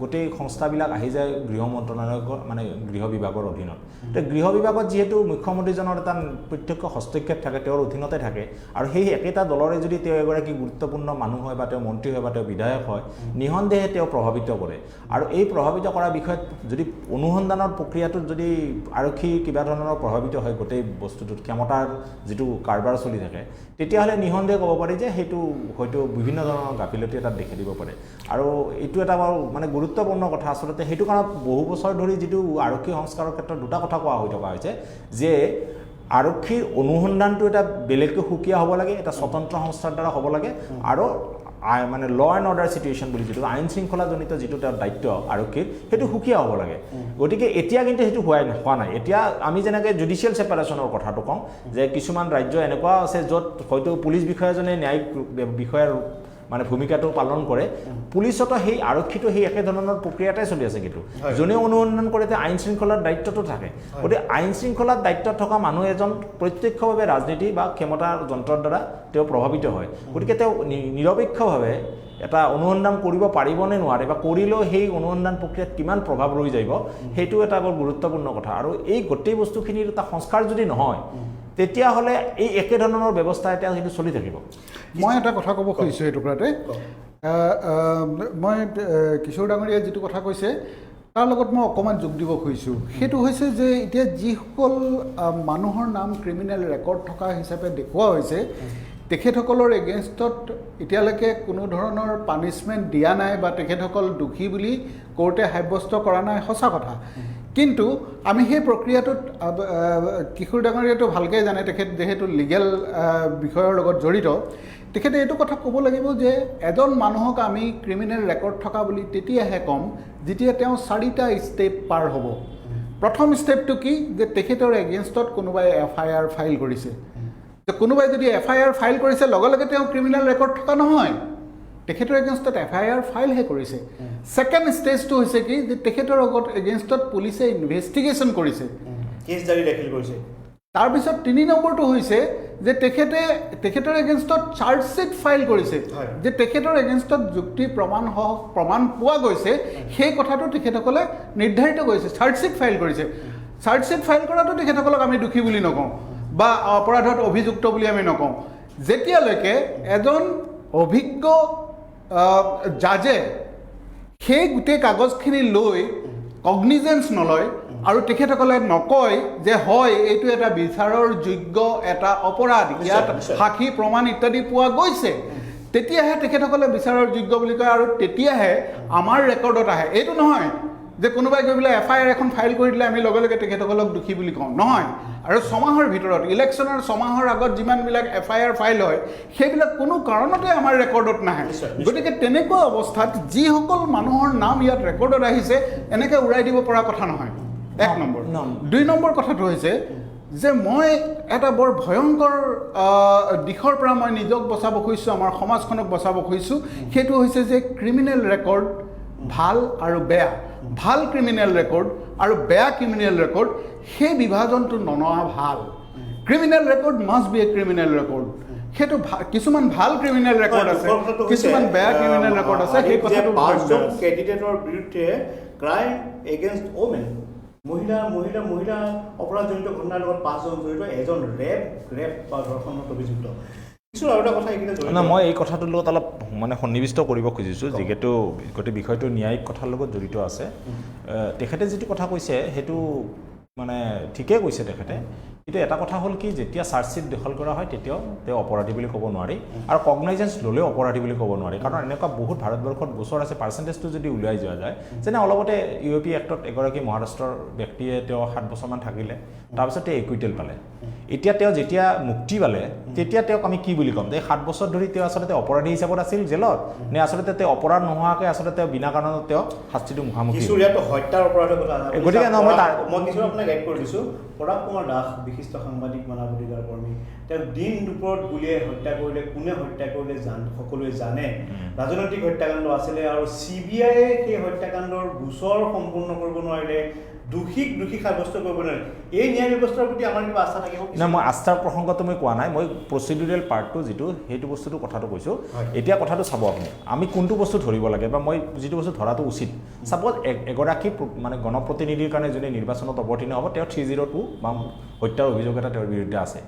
গোটেই সংস্থাবিলাক আহি যায় গৃহ মন্ত্ৰণালয়ৰ মানে গৃহ বিভাগৰ অধীনত তো গৃহ বিভাগত যিহেতু মুখ্যমন্ত্ৰীজনৰ এটা প্ৰত্যক্ষ হস্তক্ষেপ থাকে তেওঁৰ অধীনতে থাকে আৰু সেই একেটা দলৰে যদি তেওঁ এগৰাকী গুৰুত্বপূৰ্ণ মানুহ হয় বা তেওঁ মন্ত্ৰী হয় বা তেওঁ বিধায়ক হয় নিঃসন্দেহে তেওঁ প্ৰভাৱিত কৰে আৰু এই প্ৰভাৱিত কৰাৰ বিষয়ত যদি অনুসন্ধানৰ প্ৰক্ৰিয়াটোত যদি আৰক্ষী কিবা ধৰণৰ প্ৰভাৱিত হয় গোটেই বস্তুটোত ক্ষমতাৰ যিটো কাৰবাৰ চলি থাকে তেতিয়াহ'লে নিঃসন্দেহে ক'ব পাৰি যে সেইটো হয়তো বিভিন্ন ধৰণৰ গাফিলতি এটা দেখা দিব পাৰে আৰু এইটো এটা মানে গুৰুত্বপূৰ্ণ কথা আচলতে সেইটো কাৰণত বহু বছৰ ধৰি যিটো আৰক্ষী সংস্কাৰৰ ক্ষেত্ৰত দুটা কথা কোৱা হৈ থকা হৈছে যে আৰক্ষীৰ অনুসন্ধানটো এটা বেলেগকৈ সুকীয়া হ'ব লাগে এটা স্বতন্ত্ৰ সংস্থাৰ দ্বাৰা হ'ব লাগে আৰু মানে ল এণ্ড অৰ্ডাৰ চিটুৱেশ্যন বুলি যিটো আইন শৃংখলাজনিত যিটো তেওঁৰ দায়িত্ব আৰক্ষীৰ সেইটো সুকীয়া হ'ব লাগে গতিকে এতিয়া কিন্তু সেইটো হোৱা নাই এতিয়া আমি যেনেকৈ জুডিচিয়েল ছেপাৰেশ্যনৰ কথাটো কওঁ যে কিছুমান ৰাজ্য এনেকুৱা আছে য'ত হয়তো পুলিচ বিষয়াজনে ন্যায়িক বিষয়াৰ মানে ভূমিকাটো পালন কৰে পুলিচতো সেই আৰক্ষীটো সেই একেধৰণৰ প্ৰক্ৰিয়াটাই চলি আছে কিন্তু যোনে অনুসন্ধান কৰে আইন শৃংখলাৰ দায়িত্বটো থাকে গতিকে আইন শৃংখলাৰ দায়িত্বত থকা মানুহ এজন প্ৰত্যক্ষভাৱে ৰাজনীতি বা ক্ষমতাৰ যন্ত্ৰৰ দ্বাৰা তেওঁ প্ৰভাৱিত হয় গতিকে তেওঁ নিৰপেক্ষভাৱে এটা অনুসন্ধান কৰিব পাৰিবনে নোৱাৰে বা কৰিলেও সেই অনুসন্ধান প্ৰক্ৰিয়াত কিমান প্ৰভাৱ ৰৈ যাব সেইটো এটা বৰ গুৰুত্বপূৰ্ণ কথা আৰু এই গোটেই বস্তুখিনিৰ এটা সংস্কাৰ যদি নহয় তেতিয়াহ'লে এই একেধৰণৰ ব্যৱস্থা এতিয়া কিন্তু চলি থাকিব মই এটা কথা ক'ব খুজিছোঁ এই টুকুৰাতে মই কিশোৰ ডাঙৰীয়াই যিটো কথা কৈছে তাৰ লগত মই অকণমান যোগ দিব খুজিছোঁ সেইটো হৈছে যে এতিয়া যিসকল মানুহৰ নাম ক্ৰিমিনেল ৰেকৰ্ড থকা হিচাপে দেখুওৱা হৈছে তেখেতসকলৰ এগেইনষ্টত এতিয়ালৈকে কোনো ধৰণৰ পানিছমেণ্ট দিয়া নাই বা তেখেতসকল দোষী বুলি কোৰ্টে সাব্যস্ত কৰা নাই সঁচা কথা কিন্তু আমি সেই প্ৰক্ৰিয়াটোত কিশোৰ ডাঙৰীয়াটো ভালকৈ জানে তেখেত যিহেতু লিগেল বিষয়ৰ লগত জড়িত তেখেতে এইটো কথা ক'ব লাগিব যে এজন মানুহক আমি ক্ৰিমিনেল ৰেকৰ্ড থকা বুলি তেতিয়াহে ক'ম যেতিয়া তেওঁ 4টা ষ্টেপ পাৰ হ'ব প্ৰথম ষ্টেপটো কি যে তেখেতৰ এগেইনষ্টত কোনোবাই FIR ফাইল কৰিছে কোনোবাই যদি FIR ফাইল কৰিছে লগে লগে তেওঁ ক্ৰিমিনেল ৰেকৰ্ড থকা নহয় তেখেতৰ এগেইনষ্টত FIR ফাইলহে কৰিছে সেকেন্ড ষ্টেজটো হৈছে কি যে তেখেতৰ এগেইনষ্টত পুলিচে ইনভেষ্টিগেশ্যন কৰিছে কেছ ডায়েৰী দাখিল কৰিছে তাৰপিছত 3 নম্বৰটো হৈছে যে তেখেতৰ এগেইনষ্টত চাৰ্জশ্বিট ফাইল কৰিছে যে তেখেতৰ এগেইনষ্টত যুক্তি প্ৰমাণ পোৱা গৈছে সেই কথাটো তেখেতসকলে নিৰ্ধাৰিত কৰিছে চাৰ্জশ্বিট ফাইল কৰিছে চাৰ্জশ্বিট ফাইল কৰাটো তেখেতসকলক আমি দোষী বুলি নকওঁ বা অপৰাধত অভিযুক্ত বুলি আমি নকওঁ যেতিয়ালৈকে এজন অভিজ্ঞ জাজে সেই গোটেই কাগজখিনি লৈ কগনিজেন্স নলয় আৰু তেখেতসকলে নকয় যে হয় এইটো এটা বিচাৰৰ যোগ্য এটা অপৰাধ ইয়াত সাক্ষী প্ৰমাণ ইত্যাদি পোৱা গৈছে তেতিয়াহে তেখেতসকলে বিচাৰৰ যোগ্য বুলি কয় আৰু তেতিয়াহে আমাৰ ৰেকৰ্ডত আহে এইটো নহয় যে কোনোবাই গৈ পেলাই FIR এখন ফাইল কৰি দিলে আমি লগে লগে তেখেতসকলক দোষী বুলি কওঁ নহয় আৰু 6 মাহৰ ভিতৰত ইলেকশ্যনৰ 6 মাহৰ আগত যিমানবিলাক FIR ফাইল হয় সেইবিলাক কোনো কাৰণতে আমাৰ ৰেকৰ্ডত নাহে গতিকে তেনেকুৱা অৱস্থাত যিসকল মানুহৰ নাম ইয়াত ৰেকৰ্ডত আহিছে এনেকৈ উৰাই দিব পৰা কথা নহয় 1 নম্বৰ 2 নম্বৰ কথাটো হৈছে যে মই এটা বৰ ভয়ংকৰ দিশৰ পৰা মই নিজক বচাব খুজিছোঁ আমাৰ সমাজখনক বচাব খুজিছোঁ সেইটো হৈছে যে ক্ৰিমিনেল ৰেকৰ্ড ভাল আৰু বেয়া ভাল ক্ৰিমিনেল ৰেকৰ্ড আৰু বেয়া ক্ৰিমিনেল ৰেকৰ্ড সেই বিভাজনটো ননোৱা ভাল criminal record must B A criminal record সেইটো কিছুমান ভাল ক্ৰিমিনেল ৰেকৰ্ড আছে কিছুমান বেয়া ক্ৰিমিনেল ৰেকৰ্ড আছে সেই কথাটো পাঁচজন কেণ্ডিডেটৰ বিৰুদ্ধে ক্ৰাইম এগেইনষ্ট ওমেন মহিলা অপৰাধজনিত ঘটনাৰ লগত 5জন জড়িত এজন ৰেপ বা ধৰ্ষণত অভিযুক্ত মই এই কথাটোৰ লগত অলপ মানে সন্নিৱিষ্ট কৰিব খুজিছোঁ যিহেতু গোটেই বিষয়টো ন্যায়িক কথাৰ লগত জড়িত আছে তেখেতে যিটো কথা কৈছে সেইটো মানে ঠিকেই কৈছে তেখেতে কিন্তু এটা কথা হ'ল কি যেতিয়া চাৰ্জশ্বিট দখল কৰা হয় তেতিয়াও তেওঁ অপৰাধী বুলি ক'ব নোৱাৰি আৰু কগনাইজেন্স ল'লেও অপৰাধী বুলি ক'ব নোৱাৰি কাৰণ এনেকুৱা বহুত ভাৰতবৰ্ষত গোচৰ আছে পাৰ্চেণ্টেজটো যদি উলিয়াই যোৱা যায় যেনে অলপতে UAP এক্টত এগৰাকী মহাৰাষ্ট্ৰৰ ব্যক্তিয়ে তেওঁ 7 বছৰমান থাকিলে তাৰপিছত তেওঁ একুইটেল পালে এতিয়া তেওঁ যেতিয়া মুক্তি পালে তেতিয়া তেওঁক আমি কি বুলি ক'ম যে 7 বছৰ ধৰি তেওঁ আচলতে অপৰাধী হিচাপত আছিল জেলত নে আচলতে তেওঁ অপৰাধ নোহোৱাকৈ আচলতে তেওঁ বিনা কাৰণত তেওঁ শাস্তিটো মুখামুখি হত্যাৰ অপৰাধৰ কথা গতিকে মই কিছু আপোনাক গাইড কৰি দিছোঁ পৰাগ কুমাৰ দাস বিশিষ্ট সাংবাদিক মানৱাধিকাৰ কৰ্মী তেওঁ দিন দুপৰত গুলীয়াই হত্যা কৰিলে কোনে হত্যা কৰিলে সকলোৱে জানে ৰাজনৈতিক হত্যাকাণ্ড আছিলে আৰু CBI সেই হত্যাকাণ্ডৰ গোচৰ সম্পূৰ্ণ কৰিব নোৱাৰিলে দোষী সাব্যস্ত কৰিব নোৱাৰে এই ন্যায় ব্যৱস্থাৰ প্ৰতি আমাৰ কিবা আস্থা থাকিব না মই আস্থাৰ প্ৰসংগটো মই কোৱা নাই মই প্ৰচিডিউৰেল পাৰ্টটো যিটো সেইটো বস্তুটো কথাটো কৈছোঁ এতিয়া কথাটো চাব আপুনি আমি কোনটো বস্তু ধৰিব লাগে বা মই যিটো বস্তু ধৰাটো উচিত চাপ'জ এগৰাকী মানে গণপ্ৰতিনিধিৰ কাৰণে যোনে নিৰ্বাচনত অৱতীৰ্ণ হ'ব তেওঁ 302 বা হত্যাৰ অভিযোগ এটা তেওঁৰ বিৰুদ্ধে আছে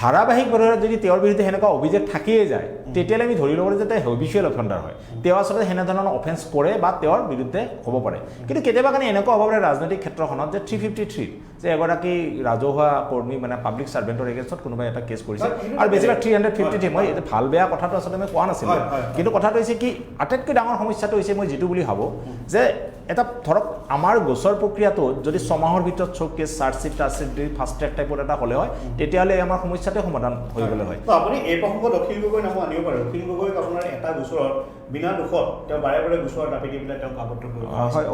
ধাৰাবাহিকভাৱে যদি তেওঁৰ বিৰুদ্ধে সেনেকুৱা অভিযোগ থাকিয়ে যায় তেতিয়াহ'লে আমি ধৰি ল'ব যে তেওঁ হেবিচুৱেল অফেণ্ডাৰ হয় তেওঁ আচলতে সেনেধৰণৰ অফেন্স কৰে বা তেওঁৰ বিৰুদ্ধে হ'ব পাৰে কিন্তু কেতিয়াবা কাৰণে এনেকুৱা হ'ব পাৰে ৰাজনৈতিক ক্ষেত্ৰখনত যে 353 যে এগৰাকী ৰাজহুৱা কৰ্মী মানে পাব্লিক ছাৰ্ভেণ্টৰ এগেইনষ্টত কোনোবাই এটা কেছ কৰিছে আৰু বেছিভাগ 353 মই ভাল বেয়া কথাটো আচলতে মই কোৱা নাছিলোঁ কিন্তু কথাটো হৈছে কি আটাইতকৈ ডাঙৰ সমস্যাটো হৈছে মই যিটো বুলি ভাবোঁ যে এটা ধৰক আমাৰ গোচৰ প্ৰক্ৰিয়াটো যদি 6 মাহৰ ভিতৰত চব কেছ চাৰ্জশ্বিট ফাষ্ট ট্ৰেক টাইপৰ এটা হ'লে হয় তেতিয়াহ'লে আমাৰ সমস্যাটো সমাধান হৈ গ'লে হয় আপুনি এই প্ৰসংগত অখিল গগৈ নামো আনিব পাৰে অখিল গগৈক আপোনাৰ এটা গোচৰত বিনা দোষত তেওঁ বাৰে বাৰে গোচৰ দাবী দি পেলাই তেওঁক আবদ্ধ কৰিব হয়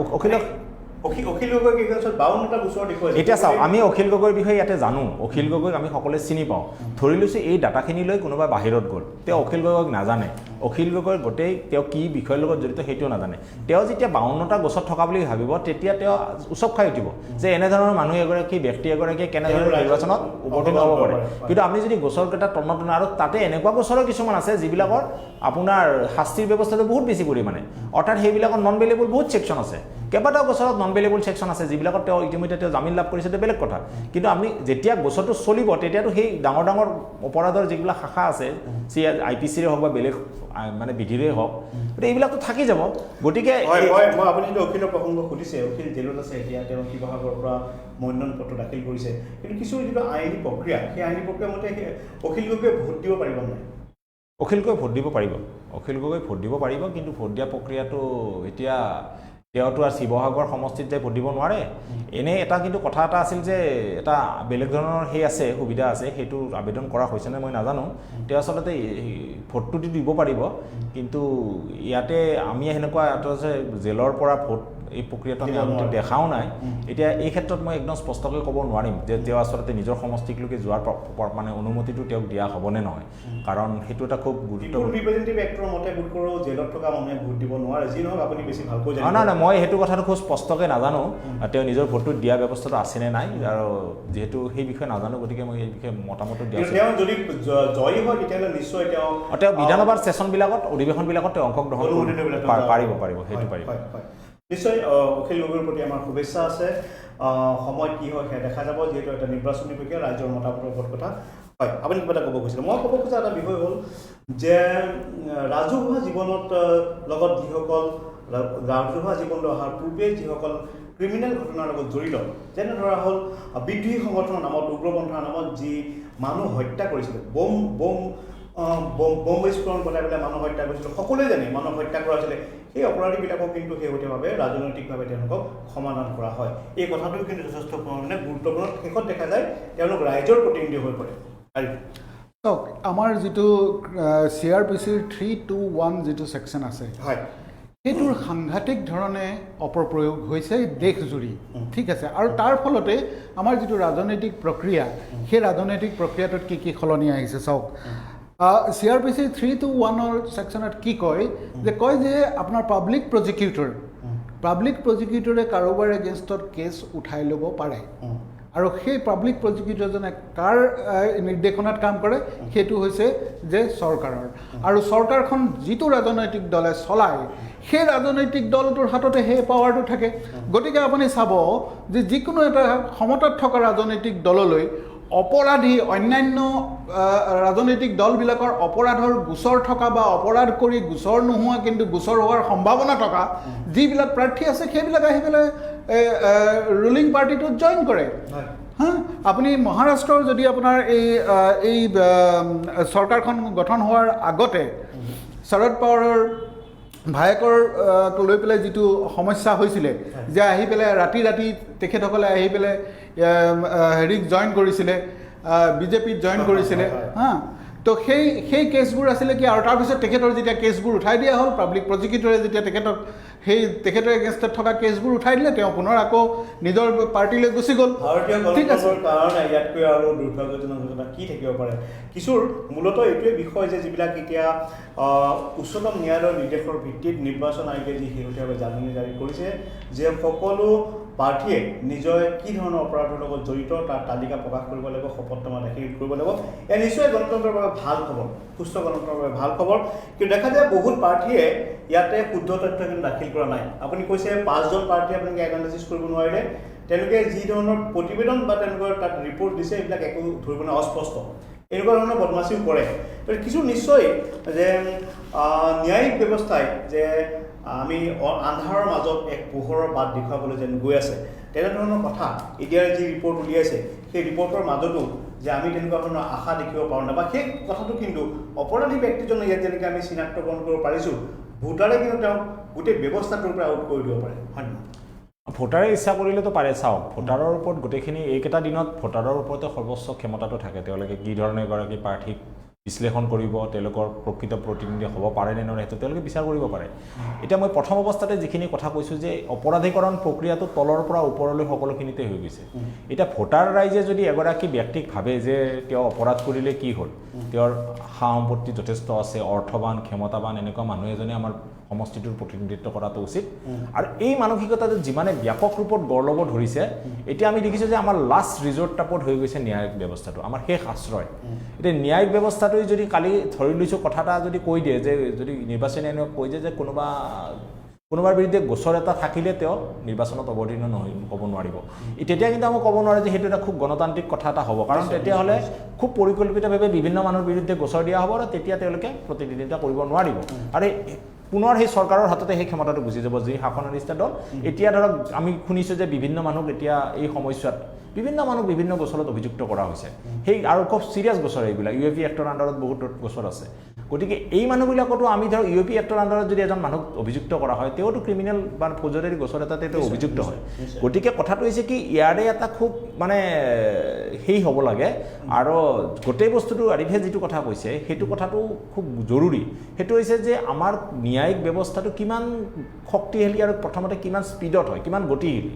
অখিল গগৈ কি কৈছে 52টা গোচৰ দেখুৱাইছে এতিয়া চাওক আমি অখিল গগৈৰ বিষয়ে ইয়াতে জানো অখিল গগৈক আমি সকলোৱে চিনি পাওঁ ধৰি লৈছোঁ এই ডাটাখিনি লৈ কোনোবা বাহিৰত গ'ল তেওঁ অখিল গগৈক নাজানে অখিল গগৈ গোটেই তেওঁ কি বিষয়ৰ লগত জড়িত সেইটোও নাজানে তেওঁ যেতিয়া 52টা গছত থকা বুলি ভাবিব তেতিয়া তেওঁ উৎসৱ খাই উঠিব যে এনেধৰণৰ মানুহ এগৰাকী ব্যক্তি এগৰাকী কেনেধৰণে নিৰ্বাচনত অৱতীৰ্ণ হ'ব পাৰে কিন্তু আপুনি যদি গছৰ কেইটা তন্ন আৰু তাতে এনেকুৱা গছৰো কিছুমান আছে যিবিলাকৰ আপোনাৰ শাস্তিৰ ব্যৱস্থাটো বহুত বেছি পৰিমাণে অৰ্থাৎ সেইবিলাকৰ নন বেলেবল বহুত ছেকশ্যন আছে কেইবাটাও গছৰত নন বেলেবল ছেকশ্যন আছে যিবিলাকত তেওঁ ইতিমধ্যে তেওঁ জামিন লাভ কৰিছে বেলেগ কথা কিন্তু আমি যেতিয়া গছৰটো চলিব তেতিয়াতো সেই ডাঙৰ ডাঙৰ অপৰাধৰ যিবিলাক শাখা আছে চি IPCৰে হওক বা বেলেগ মানে বিধিৰে হওক গতিকে এইবিলাকতো থাকি যাব গতিকে মই আপুনি যদি অখিলৰ প্ৰসংগ সুধিছে অখিল জেলত আছে এতিয়া তেওঁ শিৱসাগৰৰ পৰা মনোনয়ন পত্ৰ দাখিল কৰিছে কিন্তু কিছু যিটো আইনী প্ৰক্ৰিয়া সেই আইনী প্ৰক্ৰিয়া মতে অখিল গগৈয়ে ভোট দিব পাৰিব নাই অখিল গগৈ ভোট দিব পাৰিব অখিল গগৈ ভোট দিব পাৰিব কিন্তু ভোট দিয়া প্ৰক্ৰিয়াটো এতিয়া তেওঁতো আৰু শিৱসাগৰ সমষ্টিত যে ভোট দিব নোৱাৰে এনে এটা কিন্তু কথা এটা আছিল যে এটা বেলেগ ধৰণৰ সেই আছে সুবিধা আছে সেইটো আবেদন কৰা হৈছেনে মই নাজানো তেওঁ আচলতে ভোটটো দিব পাৰিব কিন্তু ইয়াতে আমি সেনেকুৱা এটা যে জেলৰ পৰা ভোট এই প্ৰক্ৰিয়াটো আমি দেখাও নাই এতিয়া এই ক্ষেত্ৰত মই একদম স্পষ্টকৈ ক'ব নোৱাৰিম যে তেওঁ আচলতে নিজৰ সমষ্টিকলৈকে যোৱাৰ মানে অনুমতিটো তেওঁক দিয়া হ'বনে নহয় কাৰণ সেইটো এটা খুব গুৰুত্বপূৰ্ণ ৰিপ্ৰেজেণ্টেটিভ এক্টৰ মতে ভোট কৰোঁ জেলত থকা মানুহে ভোট দিব নোৱাৰে যি নহওক আপুনি বেছি ভালকৈ জানে নাই মই সেইটো কথাটো খুব স্পষ্টকৈ নাজানো তেওঁ নিজৰ ভোটটো দিয়া ব্যৱস্থাটো আছেনে নাই আৰু যিহেতু সেই বিষয়ে নাজানো গতিকে মই এই বিষয়ে মতামতটো দিয়া তেওঁ যদি জয়ী হয় তেতিয়াহ'লে নিশ্চয় তেওঁ বিধানসভাৰ ছেছনবিলাকত অধিৱেশনবিলাকত তেওঁ অংশগ্ৰহণ পাৰিব সেইটো পাৰিব নিশ্চয় অখিল গগৈৰ প্ৰতি আমাৰ শুভেচ্ছা আছে সময় কি হয় সেয়া দেখা যাব যিহেতু এটা নিৰ্বাচনী প্ৰক্ৰিয়া ৰাইজৰ মতামতৰ ওপৰত কথা হয় আপুনি কিবা এটা ক'ব খুজিছিলে মই ক'ব খোজা এটা বিষয় হ'ল যে ৰাজহুৱা জীৱনত লগত যিসকল ৰাজহুৱা জীৱনলৈ অহাৰ পূৰ্বে যিসকল ক্ৰিমিনেল ঘটনাৰ লগত জড়িত যেনে ধৰা হ'ল বিদ্ৰোহী সংগঠনৰ নামত উগ্ৰপন্থাৰ নামত যি মানুহ হত্যা কৰিছিলে বম বিস্ফোৰণ ঘটাই পেলাই মানুহ হত্যা কৰিছিলে সকলোৱে জানে মানুহ হত্যা কৰা হৈছিলে সেই অপৰাধীবিলাকক কিন্তু শেহতীয়াভাৱে ৰাজনৈতিকভাৱে তেওঁলোকক সমাধান কৰা হয় এই কথাটো কিন্তু যথেষ্ট পৰিমাণে গুৰুত্বপূৰ্ণ শেষত দেখা যায় তেওঁলোক ৰাইজৰ প্ৰতিনিধি হৈ পৰে চাওক আমাৰ যিটো CRPCৰ 321 যিটো ছেকশ্যন আছে হয় সেইটোৰ সাংঘাতিক ধৰণে অপপ্ৰয়োগ হৈছে দেশজুৰি ঠিক আছে আৰু তাৰ ফলতে আমাৰ যিটো ৰাজনৈতিক প্ৰক্ৰিয়া সেই ৰাজনৈতিক প্ৰক্ৰিয়াটোত কি সলনি আহিছে চাওক CRPC 321ৰ ছেকশ্যনত কি কয় যে আপোনাৰ পাব্লিক প্ৰজিকিউটৰে কাৰোবাৰ এগেইনষ্টত কেছ উঠাই ল'ব পাৰে আৰু সেই পাব্লিক প্ৰজিকিউটৰজনে কাৰ নিৰ্দেশনাত কাম কৰে সেইটো হৈছে যে চৰকাৰৰ আৰু চৰকাৰখন যিটো ৰাজনৈতিক দলে চলায় সেই ৰাজনৈতিক দলটোৰ হাততে সেই পাৱাৰটো থাকে গতিকে আপুনি চাব যে যিকোনো এটা ক্ষমতাত থকা ৰাজনৈতিক দললৈ অপৰাধী অন্যান্য ৰাজনৈতিক দলবিলাকৰ অপৰাধৰ গোচৰ থকা বা অপৰাধ কৰি গোচৰ নোহোৱা কিন্তু গোচৰ হোৱাৰ সম্ভাৱনা থকা যিবিলাক প্ৰাৰ্থী আছে সেইবিলাক আহি পেলাই ৰুলিং পাৰ্টিটোত জইন কৰে আপুনি মহাৰাষ্ট্ৰৰ যদি আপোনাৰ এই চৰকাৰখন গঠন হোৱাৰ আগতে শৰদ পাৱাৰৰ ভায়েকৰ লৈ পেলাই যিটো সমস্যা হৈছিলে যে আহি পেলাই ৰাতি তেখেতসকলে আহি পেলাই হেৰিক জইন কৰিছিলে বিজেপিত জইন কৰিছিলে তো সেই কেছবোৰ আছিলে কি আৰু তাৰপিছত তেখেতৰ যেতিয়া কেছবোৰ উঠাই দিয়া হ'ল পাব্লিক প্ৰজিকিউটৰে যেতিয়া তেখেতৰ এগেইনষ্টত থকা কেছবোৰ উঠাই দিলে তেওঁ পুনৰ আকৌ নিজৰ পাৰ্টিলৈ গুচি গ'ল ঠিক আছে কাৰণে ইয়াতকৈ আৰু দুৰ্ভাগ্যজনক ঘটনা কি থাকিব পাৰে কিছুৰ মূলতঃ এইটোৱে বিষয় যে যিবিলাক এতিয়া উচ্চতম ন্যায়ালয়ৰ নিৰ্দেশৰ ভিত্তিত নিৰ্বাচন আয়োগে যি শেহতীয়াভাৱে জাননী জাৰি কৰিছে যে সকলো প্ৰাৰ্থীয়ে নিজৰ কি ধৰণৰ অপৰাধৰ লগত জড়িত তাৰ তালিকা প্ৰকাশ কৰিব লাগিব শপতনামা দাখিল কৰিব লাগিব এয়া নিশ্চয় গণতন্ত্ৰৰ বাবে ভাল খবৰ সুস্থ গণতন্ত্ৰৰ বাবে ভাল খবৰ কিন্তু দেখা যায় বহুত প্ৰাৰ্থীয়ে ইয়াতে শুদ্ধ তথ্য কিন্তু দাখিল কৰা নাই আপুনি কৈছে 5জন প্ৰাৰ্থীয়ে আপোনালোকে এনালাইচিছ কৰিব নোৱাৰিলে তেওঁলোকে যি ধৰণৰ প্ৰতিবেদন বা তেওঁলোকৰ তাত ৰিপৰ্ট দিছে এইবিলাক একো ধৰিবলৈ অস্পষ্ট এনেকুৱা ধৰণৰ বদমাচিও কৰে কিছু নিশ্চয় যে ন্যায়িক ব্যৱস্থাই যে আমি আন্ধাৰৰ মাজত এক পোহৰৰ বাট দেখুৱাবলৈ যেন গৈ আছে তেনেধৰণৰ কথা এতিয়াৰ যি ৰিপৰ্ট উলিয়াইছে সেই ৰিপৰ্টৰ মাজতো যে আমি তেনেকুৱা ধৰণৰ আশা দেখিব পাৰোঁ নাই বা সেই কথাটো কিন্তু অপৰাধী ব্যক্তিজনে ইয়াত যেনেকৈ আমি চিনাক্তকৰণ কৰিব পাৰিছোঁ ভোটাৰে কিন্তু তেওঁক গোটেই ব্যৱস্থাটোৰ পৰা আউট কৰি দিব পাৰে হয় নহয় ভোটাৰে ইচ্ছা কৰিলেতো পাৰে চাওক ভোটাৰৰ ওপৰত গোটেইখিনি এইকেইটা দিনত ভোটাৰৰ ওপৰতে সৰ্বোচ্চ ক্ষমতাটো থাকে তেওঁলোকে কি ধৰণে এগৰাকী প্ৰাৰ্থীক বিশ্লেষণ কৰিব তেওঁলোকৰ প্ৰকৃত প্ৰতিনিধি হ'ব পাৰে নে নৰে সেইটো তেওঁলোকে বিচাৰ কৰিব পাৰে এতিয়া মই প্ৰথম অৱস্থাতে যিখিনি কথা কৈছোঁ যে অপৰাধীকৰণ প্ৰক্ৰিয়াটো তলৰ পৰা ওপৰলৈ সকলোখিনিতে হৈ গৈছে এতিয়া ভোটাৰ ৰাইজে যদি এগৰাকী ব্যক্তিক ভাবে যে তেওঁ অপৰাধ কৰিলে কি হ'ল তেওঁৰ সা সম্পত্তি যথেষ্ট আছে অৰ্থবান ক্ষমতাবান এনেকুৱা মানুহ এজনে আমাৰ সমষ্টিটোৰ প্ৰতিনিধিত্ব কৰাটো উচিত আৰু এই মানসিকতাটো যিমানে ব্যাপক ৰূপত গঢ় ল'ব ধৰিছে এতিয়া আমি দেখিছোঁ যে আমাৰ লাষ্ট ৰিজৰ্ট টাইপত হৈ গৈছে ন্যায়িক ব্যৱস্থাটো আমাৰ শেষ আশ্ৰয় এতিয়া ন্যায়িক ব্যৱস্থাটোৱে যদি কালি ধৰি লৈছোঁ কথা এটা যদি কৈ দিয়ে যে যদি নিৰ্বাচনী আয়োগে কৈ দিয়ে যে কোনোবাৰ বিৰুদ্ধে গোচৰ এটা থাকিলে তেওঁ নিৰ্বাচনত অৱতীৰ্ণ হ'ব নোৱাৰিব তেতিয়া কিন্তু আমি ক'ব নোৱাৰে যে সেইটো এটা খুব গণতান্ত্ৰিক কথা এটা হ'ব কাৰণ তেতিয়াহ'লে খুব পৰিকল্পিতভাৱে বিভিন্ন মানুহৰ বিৰুদ্ধে গোচৰ দিয়া হ'ব আৰু তেতিয়া তেওঁলোকে প্ৰতিনিধিত্ব কৰিব নোৱাৰিব আৰু পুনৰ সেই চৰকাৰৰ হাততে সেই ক্ষমতাটো গুচি যাব যি শাসনাধিষ্ঠ দল এতিয়া ধৰক আমি শুনিছোঁ যে বিভিন্ন মানুহক এতিয়া এই সময়ছোৱাত বিভিন্ন মানুহ বিভিন্ন গোচৰত অভিযুক্ত কৰা হৈছে সেই আৰু খুব চিৰিয়াছ গোচৰ এইবিলাক UAP এক্টৰ আণ্ডাৰত বহুত গোচৰ আছে গতিকে এই মানুহবিলাকতো আমি ধৰক UAP এক্টৰ আণ্ডাৰত যদি এজন মানুহক অভিযুক্ত কৰা হয় তেওঁতো ক্ৰিমিনেল বা ফৌজদাৰী গোচৰ এটাতে তেওঁ অভিযুক্ত হয় গতিকে কথাটো হৈছে কি ইয়াৰে এটা খুব মানে সেই হ'ব লাগে আৰু গোটেই বস্তুটো আৰিফে যিটো কথা কৈছে সেইটো কথাটো খুব জৰুৰী সেইটো হৈছে যে আমাৰ ন্যায়িক ব্যৱস্থাটো কিমান শক্তিশালী আৰু প্ৰথমতে কিমান স্পীডত হয় কিমান গতিশীল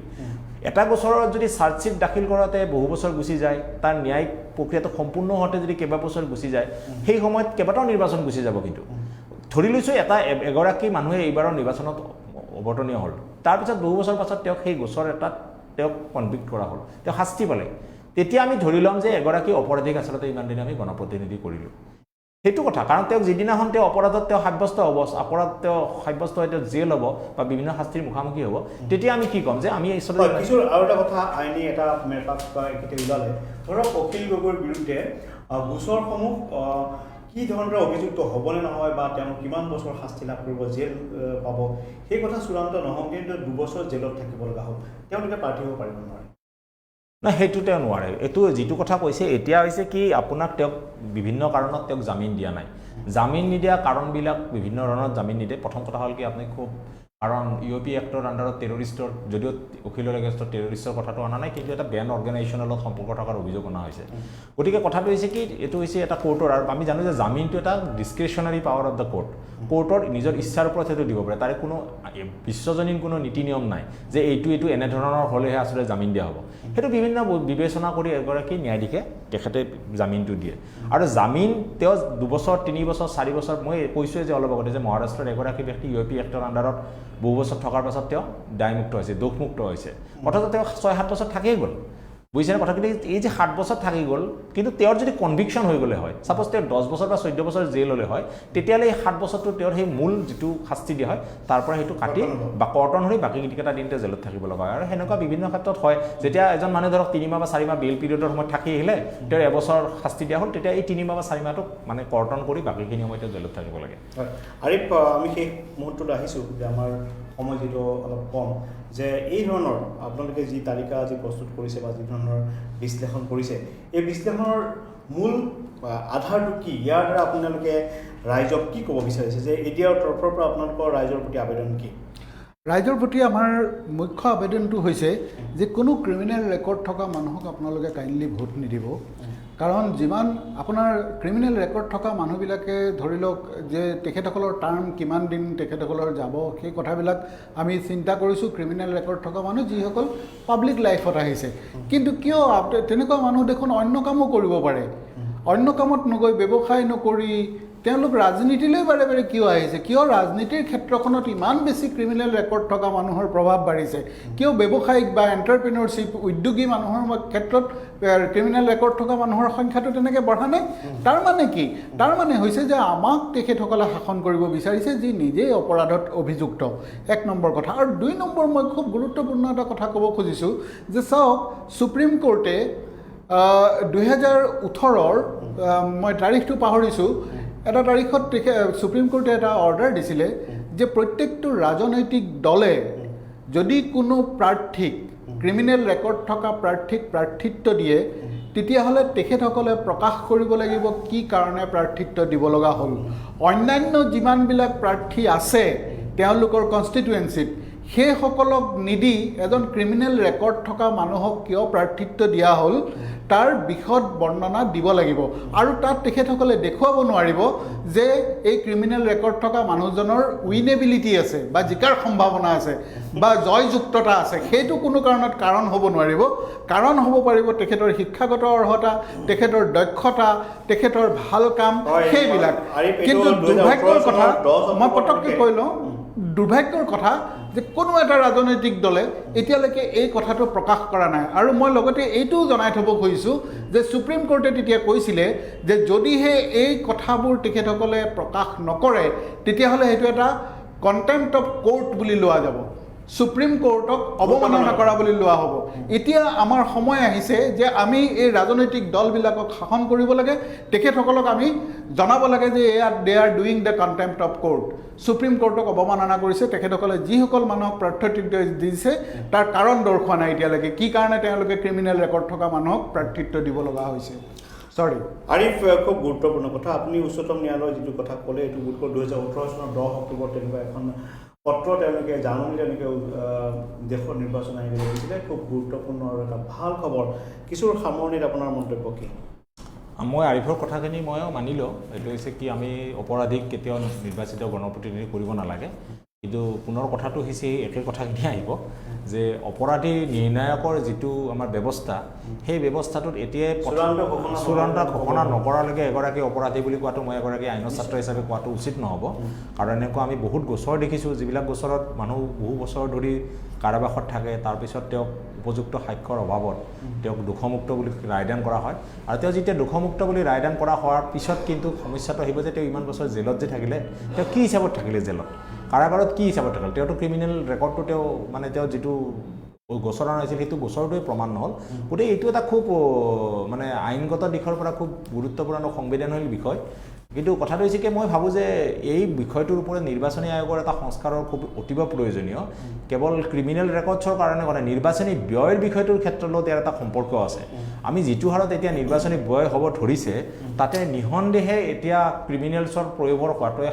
এটা গোচৰত যদি চাৰ্জশ্বিট দাখিল কৰাতে বহু বছৰ গুচি যায় তাৰ ন্যায়িক প্ৰক্ৰিয়াটো সম্পূৰ্ণ হওঁতে যদি কেইবাবছৰ গুচি যায় সেই সময়ত কেইবাটাও নিৰ্বাচন গুচি যাব কিন্তু ধৰি লৈছোঁ এগৰাকী মানুহে এইবাৰৰ নিৰ্বাচনত অৱতৰণীয় হ'ল তাৰপিছত বহু বছৰ পাছত তেওঁক সেই গোচৰ এটাত তেওঁক কনভিক্ট কৰা হ'ল তেওঁ শাস্তি পালে তেতিয়া আমি ধৰি ল'ম যে এগৰাকী অপৰাধীক আচলতে ইমান দিনে আমি গণপ্ৰতিনিধি কৰিলোঁ সেইটো কথা কাৰণ তেওঁক যিদিনাখন তেওঁ অপৰাধত তেওঁ সাব্যস্ত হ'ব অপৰাধ তেওঁ সাব্যস্ত হৈ তেওঁ জেল হ'ব বা বিভিন্ন শাস্তিৰ মুখামুখি হ'ব তেতিয়া আমি কি ক'ম যে আমি কিছু আৰু এটা কথা আইনী এটা মেৰপাক কেতিয়া ওলালে ধৰক অখিল গগৈৰ বিৰুদ্ধে গোচৰসমূহ কি ধৰণৰ অভিযুক্ত হ'বনে নহয় বা তেওঁ কিমান বছৰ শাস্তি লাভ কৰিব জেল পাব সেই কথা চূড়ান্ত নহওক কিন্তু 2 বছৰ জেলত থাকিব লগা হ'ল তেওঁলোকে প্ৰাৰ্থী হ'ব পাৰিব নোৱাৰে না সেইটো তেওঁ নোৱাৰে এইটো যিটো কথা কৈছে এতিয়া হৈছে কি আপোনাক তেওঁক বিভিন্ন কাৰণত তেওঁক জামিন দিয়া নাই জামিন নিদিয়া কাৰণবিলাক বিভিন্ন ধৰণৰ জামিন নিদিয়ে প্ৰথম কথা হ'ল কি আপুনি খুব কাৰণ UAP এক্টৰ আণ্ডাৰত টেৰৰিষ্টৰ যদিও অখিলৰ এগেইনষ্টত টেৰৰিষ্টৰ কথাটো অনা নাই কিন্তু এটা বেন অৰ্গেনাইজেশ্যনৰ লগত সম্পৰ্ক থকাৰ অভিযোগ অনা হৈছে গতিকে কথাটো হৈছে কি এইটো হৈছে এটা কোৰ্টৰ আৰু আমি জানো যে জামিনটো এটা ডিছক্ৰিশ্যনাৰী পাৱাৰ অফ দ্য কোৰ্টৰ নিজৰ ইচ্ছাৰ ওপৰত সেইটো দিব পাৰে তাৰে কোনো বিশ্বজনীন কোনো নীতি নিয়ম নাই যে এইটো এনেধৰণৰ হ'লেহে আচলতে জামিন দিয়া হ'ব সেইটো বিভিন্ন বিবেচনা কৰি এগৰাকী ন্যায়াধীশে তেখেতে জামিনটো দিয়ে আৰু জামিন তেওঁ 2 বছৰ 3 বছৰ 4 বছৰ মই কৈছোঁৱে যে অলপ আগতে যে মহাৰাষ্ট্ৰৰ এগৰাকী ব্যক্তি UAP এক্টৰ আণ্ডাৰত বহু বছৰ থকাৰ পাছত তেওঁ দায়মুক্ত হৈছে দোষমুক্ত হৈছে অথচ তেওঁ 6-7 বছৰ থাকিয়ে গ'ল বুজিছেনে কথাখিনি এই যে 7 বছৰ থাকি গ'ল কিন্তু তেওঁৰ যদি কনভিকশ্যন হৈ গ'লে হয় ছাপ'জ তেওঁ 10 বছৰ বা 14 বছৰ জেল হ'লে হয় তেতিয়াহ'লে এই 7 বছৰটো তেওঁৰ সেই মূল যিটো শাস্তি দিয়া হয় তাৰ পৰা সেইটো কাটি বা কৰ্তন হৈ বাকী কেইটা দিন তেওঁ জেলত থাকিব লগা হয় আৰু সেনেকুৱা বিভিন্ন ক্ষেত্ৰত হয় যেতিয়া এজন মানুহ ধৰক 3 মাহ বা 4 মাহ বেল পিৰিয়ডৰ সময়ত থাকি আহিলে তেওঁৰ এবছৰ শাস্তি দিয়া হ'ল তেতিয়া এই 3 মাহ বা 4 মাহটোক মানে কৰ্তন কৰি বাকীখিনি সময় তেওঁ জেলত থাকিব লাগে আৰিফ আমি সেই মুহূৰ্তত আহিছোঁ যে আমাৰ সময় যিটো অলপ কম যে এই ধৰণৰ আপোনালোকে যি তালিকা আজি প্ৰস্তুত কৰিছে বা যি ধৰণৰ বিশ্লেষণ কৰিছে এই বিশ্লেষণৰ মূল আধাৰটো কি ইয়াৰ দ্বাৰা আপোনালোকে ৰাইজক কি ক'ব বিচাৰিছে যে এতিয়াৰ তৰফৰ পৰা আপোনালোকৰ ৰাইজৰ প্ৰতি আবেদন কি ৰাইজৰ প্ৰতি আমাৰ মুখ্য আবেদনটো হৈছে যে কোনো ক্ৰিমিনেল ৰেকৰ্ড থকা মানুহক আপোনালোকে কাইণ্ডলি ভোট নিদিব কাৰণ যিমান আপোনাৰ ক্ৰিমিনেল ৰেকৰ্ড থকা মানুহবিলাকে ধৰি লওক যে তেখেতসকলৰ টাৰ্ম কিমান দিন তেখেতসকলৰ যাব সেই কথাবিলাক আমি চিন্তা কৰিছোঁ ক্ৰিমিনেল ৰেকৰ্ড থকা মানুহ যিসকল পাব্লিক লাইফত আহিছে কিন্তু কিয় তেনেকুৱা মানুহ দেখোন অন্য কামো কৰিব পাৰে অন্য কামত নগৈ ব্যৱসায় নকৰি তেওঁলোক ৰাজনীতিলৈ বাৰে বাৰে কিয় আহিছে কিয় ৰাজনীতিৰ ক্ষেত্ৰখনত ইমান বেছি ক্ৰিমিনেল ৰেকৰ্ড থকা মানুহৰ প্ৰভাৱ বাঢ়িছে কিয় ব্যৱসায়িক বা এণ্টাৰপ্ৰিনৰশ্বিপ উদ্যোগী মানুহৰ ক্ষেত্ৰত ক্ৰিমিনেল ৰেকৰ্ড থকা মানুহৰ সংখ্যাটো তেনেকৈ বঢ়া নাই তাৰ মানে কি তাৰ মানে হৈছে যে আমাক তেখেতসকলে শাসন কৰিব বিচাৰিছে যি নিজেই অপৰাধত অভিযুক্ত 1 নম্বৰ কথা আৰু 2 নম্বৰ মই খুব গুৰুত্বপূৰ্ণ এটা কথা ক'ব খুজিছোঁ যে চাওক সুপ্ৰিম কোৰ্টে 2018ৰ মই তাৰিখটো পাহৰিছোঁ এটা তাৰিখত সুপ্ৰিম কোৰ্টে এটা অৰ্ডাৰ দিছিলে যে প্ৰত্যেকটো ৰাজনৈতিক দলে যদি কোনো প্ৰাৰ্থীক ক্ৰিমিনেল ৰেকৰ্ড থকা প্ৰাৰ্থীক প্ৰাৰ্থিত্ব দিয়ে তেতিয়াহ'লে তেখেতসকলে প্ৰকাশ কৰিব লাগিব কি কাৰণে প্ৰাৰ্থিত্ব দিব লগা হ'ল অন্যান্য যিমানবিলাক প্ৰাৰ্থী আছে তেওঁলোকৰ কনষ্টিটুৱেঞ্চিত সেইসকলক নিদি এজন ক্ৰিমিনেল ৰেকৰ্ড থকা মানুহক কিয় প্ৰাৰ্থিত্ব দিয়া হ'ল তাৰ বিশদ বৰ্ণনা দিব লাগিব আৰু তাত তেখেতসকলে দেখুৱাব নোৱাৰিব যে এই ক্ৰিমিনেল ৰেকৰ্ড থকা মানুহজনৰ উইনেবিলিটি আছে বা জিকাৰ সম্ভাৱনা আছে বা জয়যুক্ততা আছে সেইটো কোনো কাৰণত কাৰণ হ'ব নোৱাৰিব কাৰণ হ'ব পাৰিব তেখেতৰ শিক্ষাগত অৰ্হতা তেখেতৰ দক্ষতা তেখেতৰ ভাল কাম সেইবিলাক কিন্তু দুৰ্ভাগ্যৰ কথা মই পটককৈ কৈ লওঁ দুৰ্ভাগ্যৰ কথা যে কোনো এটা ৰাজনৈতিক দলে এতিয়ালৈকে এই কথাটো প্ৰকাশ কৰা নাই আৰু মই লগতে এইটোও জনাই থ'ব খুজিছোঁ যে সুপ্ৰিম কোৰ্টে তেতিয়া কৈছিলে যে যদিহে এই কথাবোৰ তেখেতসকলে প্ৰকাশ নকৰে তেতিয়াহ'লে সেইটো এটা কণ্টেম্প্ট অফ কোৰ্ট বুলি লোৱা যাব সুপ্ৰিম কোৰ্টক অৱমাননা কৰা বুলি লোৱা হ'ব এতিয়া আমাৰ সময় আহিছে যে আমি এই ৰাজনৈতিক দলবিলাকক শাসন কৰিব লাগে তেখেতসকলক আমি জনাব লাগে যে they are doing the contempt of court supreme কোৰ্টক অৱমাননা কৰিছে তেখেতসকলে যিসকল মানুহক প্ৰাৰ্থিত্ব দিছে তাৰ কাৰণ দৰ্শোৱা নাই এতিয়ালৈকে কি কাৰণে তেওঁলোকে ক্ৰিমিনেল ৰেকৰ্ড থকা মানুহক প্ৰাৰ্থিত্ব দিব লগা হৈছে সৰি আৰিফ খুব গুৰুত্বপূৰ্ণ কথা আপুনি উচ্চতম ন্যায়ালয়ৰ যিটো কথা ক'লে এইটো গুৰুত্ব 2018 চনৰ 10 অক্টোবৰ তেনেকুৱা এখন পত্ৰ তেওঁলোকে জাননী তেওঁলোকে দেশৰ নিৰ্বাচন আয়োগে দিছিলে খুব গুৰুত্বপূৰ্ণ আৰু এটা ভাল খবৰ কিছুৰ সামৰণিত আপোনাৰ মন্তব্য কি মই আৰিফৰ কথাখিনি ময়ো মানিলোঁ এইটো হৈছে কি আমি অপৰাধীক কেতিয়াও নিৰ্বাচিত গণপ্ৰতিনিধি কৰিব নালাগে কিন্তু পুনৰ কথাটো হৈছে একে কথাখিনি আহিব যে অপৰাধী নিৰ্ণায়কৰ যিটো আমাৰ ব্যৱস্থা সেই ব্যৱস্থাটোত এতিয়াই চূড়ান্ত ঘোষণা নকৰালৈকে এগৰাকী অপৰাধী বুলি কোৱাটো মই এগৰাকী আইনৰ ছাত্ৰ হিচাপে কোৱাটো উচিত নহ'ব কাৰণ এনেকুৱা আমি বহুত গোচৰ দেখিছোঁ যিবিলাক গোচৰত মানুহ বহু বছৰ ধৰি কাৰাবাসত থাকে তাৰপিছত তেওঁক উপযুক্ত সাক্ষ্যৰ অভাৱত তেওঁক দোষমুক্ত বুলি ৰায়দান কৰা হয় আৰু তেওঁ যেতিয়া দোষমুক্ত বুলি ৰায়দান কৰা হোৱাৰ পিছত কিন্তু সমস্যাটো আহিব যে তেওঁ ইমান বছৰ জেলত যে থাকিলে তেওঁ কি হিচাপত থাকিলে জেলত কাৰাগাৰত কি হিচাপত থাকিল তেওঁতো ক্ৰিমিনেল ৰেকৰ্ডটো তেওঁ মানে তেওঁ যিটো গোচৰ আনিছিল সেইটো গোচৰটোৱে প্ৰমাণ নহ'ল গতিকে এইটো এটা খুব মানে আইনগত দিশৰ পৰা খুব গুৰুত্বপূৰ্ণ সংবেদনশীল বিষয় কিন্তু কথাটো হৈছে কি মই ভাবোঁ যে এই বিষয়টোৰ ওপৰত নিৰ্বাচনী আয়োগৰ এটা সংস্কাৰৰ খুব অতিব প্ৰয়োজনীয় কেৱল ক্ৰিমিনেল ৰেকৰ্ডছৰ কাৰণে মানে নিৰ্বাচনী ব্যয়ৰ বিষয়টোৰ ক্ষেত্ৰত ইয়াৰ এটা সম্পৰ্ক আছে আমি যিটো হাৰত এতিয়া নিৰ্বাচনী ব্যয় হ'ব ধৰিছে তাতে নিঃসন্দেহে এতিয়া ক্ৰিমিনেলছৰ প্ৰয়োগৰ হোৱাটোৱে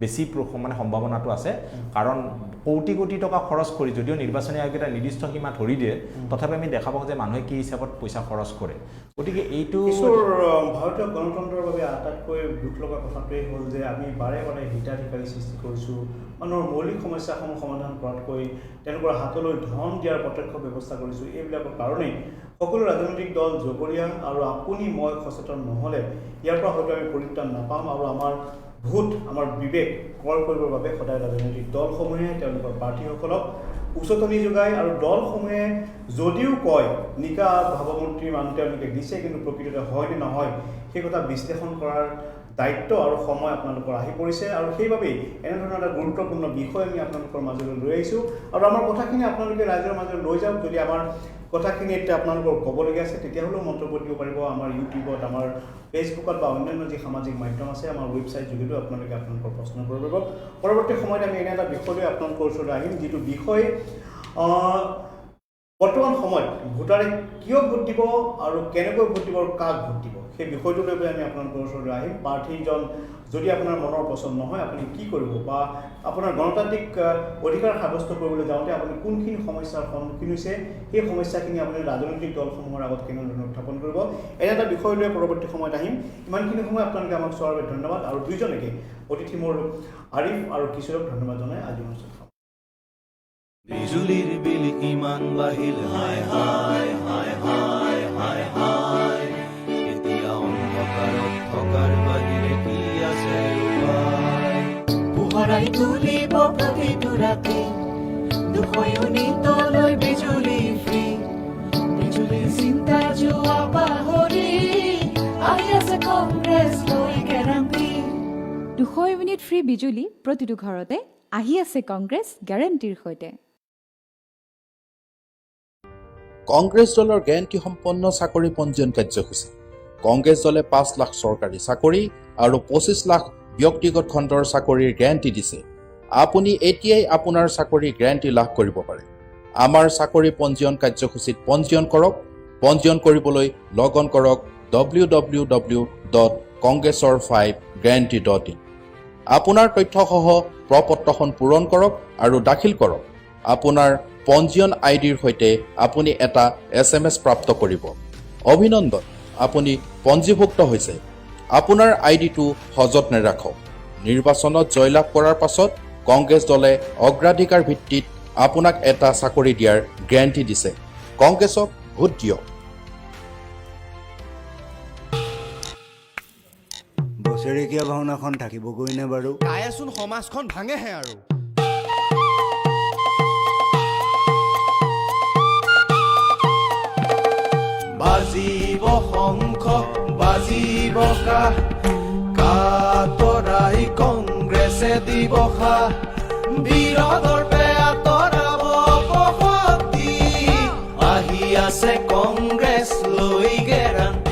বেছি মানে সম্ভাৱনাটো আছে কাৰণ কোটি কোটি টকা খৰচ কৰি যদিও নিৰ্বাচনী আয়োগে এটা নিৰ্দিষ্ট সীমা ধৰি দিয়ে তথাপি আমি দেখা পাওঁ যে মানুহে কি হিচাপত পইচা খৰচ কৰে গতিকে এইটো ভাৰতীয় গণতন্ত্ৰৰ বাবে আটাইতকৈ দুখ লগা কথাটোৱেই হ'ল যে আমি বাৰে বাৰে হিতাধিকাৰী সৃষ্টি কৰিছোঁ মানুহৰ মৌলিক সমস্যাসমূহ সমাধান কৰাতকৈ তেওঁলোকৰ হাতলৈ ধন দিয়াৰ প্ৰত্যক্ষ ব্যৱস্থা কৰিছোঁ এইবিলাকৰ কাৰণেই সকলো ৰাজনৈতিক দল জগৰীয়া আৰু আপুনি মই সচেতন নহ'লে ইয়াৰ পৰা হয়তো আমি পৰিত্ৰাণ নাপাম আৰু আমাৰ ভোট আমাৰ বিবেক ক্ৰয় কৰিবৰ বাবে সদায় ৰাজনৈতিক দলসমূহে তেওঁলোকৰ প্ৰাৰ্থীসকলক উচতনি যোগায় আৰু দলসমূহে যদিও কয় নিকা ভাৱমূৰ্তিৰ মানুহ তেওঁলোকে দিছে কিন্তু প্ৰকৃততে হয় নে নহয় সেই কথা বিশ্লেষণ কৰাৰ দায়িত্ব আৰু সময় আপোনালোকৰ আহি পৰিছে আৰু সেইবাবেই এনেধৰণৰ এটা গুৰুত্বপূৰ্ণ বিষয় আমি আপোনালোকৰ মাজলৈ লৈ আহিছোঁ আৰু আমাৰ কথাখিনি আপোনালোকে ৰাইজৰ মাজলৈ লৈ যাওক যদি আমাৰ কথাখিনি এতিয়া আপোনালোকৰ ক'বলগীয়া আছে তেতিয়াহ'লেও মন্তব্য দিব পাৰিব আমাৰ ইউটিউবত আমাৰ ফেচবুকত বা অন্যান্য যি সামাজিক মাধ্যম আছে আমাৰ ৱেবছাইট যোগেদিও আপোনালোকে আপোনালোকৰ প্ৰশ্ন কৰিব পাৰিব পৰৱৰ্তী সময়ত আমি এনে এটা বিষয় লৈ আপোনালোকৰ ওচৰলৈ আহিম যিটো বিষয় বৰ্তমান সময়ত ভোটাৰে কিয় ভোট দিব আৰু কেনেকৈ ভোট দিব আৰু কাক ভোট দিব সেই বিষয়টো লৈ পেলাই আমি আপোনালোকৰ ওচৰলৈ আহিম প্ৰাৰ্থীজন যদি আপোনাৰ মনৰ পচন্দ নহয় আপুনি কি কৰিব বা আপোনাৰ গণতান্ত্ৰিক অধিকাৰ সাব্যস্ত কৰিবলৈ যাওঁতে আপুনি কোনখিনি সমস্যাৰ সন্মুখীন হৈছে সেই সমস্যাখিনি আপুনি ৰাজনৈতিক দলসমূহৰ আগত কেনেধৰণে উত্থাপন কৰিব এনে এটা বিষয় লৈ পৰৱৰ্তী সময়ত আহিম ইমানখিনি সময় আপোনালোকে আমাক চোৱাৰ বাবে ধন্যবাদ আৰু দুইজনকে অতিথি মোৰ আৰিফ আৰু কিশোৰক ধন্যবাদ জনাই আজি অনুষ্ঠান বিজুলীৰ বিল ইমান বাহিল হায় হায় হায় হায় হায় হায় এতিয়া অন্ধকাৰত থকাৰ বাহিৰে কি আছে উপায় পোহৰাই তুলিব প্ৰতিটো ৰাতি 2 ইউনিটলৈ বিজুলী ফ্ৰী বিজুলীৰ চিন্তা যোৱা পাহৰি আহি আছে কংগ্ৰেছ লৈ গেৰাণ্টি 2 ইউনিট ফ্ৰী বিজুলী প্ৰতিটো ঘৰতে আহি আছে কংগ্ৰেছ গ্যাৰাণ্টিৰ সৈতে কংগ্ৰেছ দলৰ গ্যাৰাণ্টি সম্পন্ন চাকৰি পঞ্জীয়ন কাৰ্যসূচী কংগ্ৰেছ দলে 5 লাখ চৰকাৰী চাকৰি আৰু 25 লাখ ব্যক্তিগত খণ্ডৰ চাকৰিৰ গ্যাৰাণ্টি দিছে আপুনি এতিয়াই আপোনাৰ চাকৰি গ্যাৰাণ্টি লাভ কৰিব পাৰে আমাৰ চাকৰি পঞ্জীয়ন কাৰ্যসূচীত পঞ্জীয়ন কৰক পঞ্জীয়ন কৰিবলৈ লগ অন কৰক www.congressor5guarantee.in আপোনাৰ তথ্যসহ প্ৰপত্ৰখন পূৰণ কৰক আৰু দাখিল কৰক। আপোনাৰ পঞ্জীয়ন আইডিৰ সৈতে আপুনি এটা SMS প্ৰাপ্ত কৰিব। অভিনন্দন, আপুনি পঞ্জীভুক্ত হৈছে। আপোনাৰ আইডিটো সযতনে ৰাখক। নিৰ্বাচনত জয়লাভ কৰাৰ পাছত কংগ্ৰেছ দলে অগ্ৰাধিকাৰ ভিত্তিত আপোনাক এটা চাকৰি দিয়াৰ গেৰাণ্টি দিছে। কংগ্ৰেছক ভোট দিয়ক। বছৰেকীয়া ভাওনাখন থাকিবগৈ নে বাৰু? কায়েচোন সমাজখন ভাঙেহে আৰু। বাজিব শংখ বাজিব কাহ, কাতৰাই কংগ্ৰেছে দিৱসা, বিৰোধৰ আঁতৰাব শক্তি, আহি আছে কংগ্ৰেছ লৈ গেৰাণ্টি।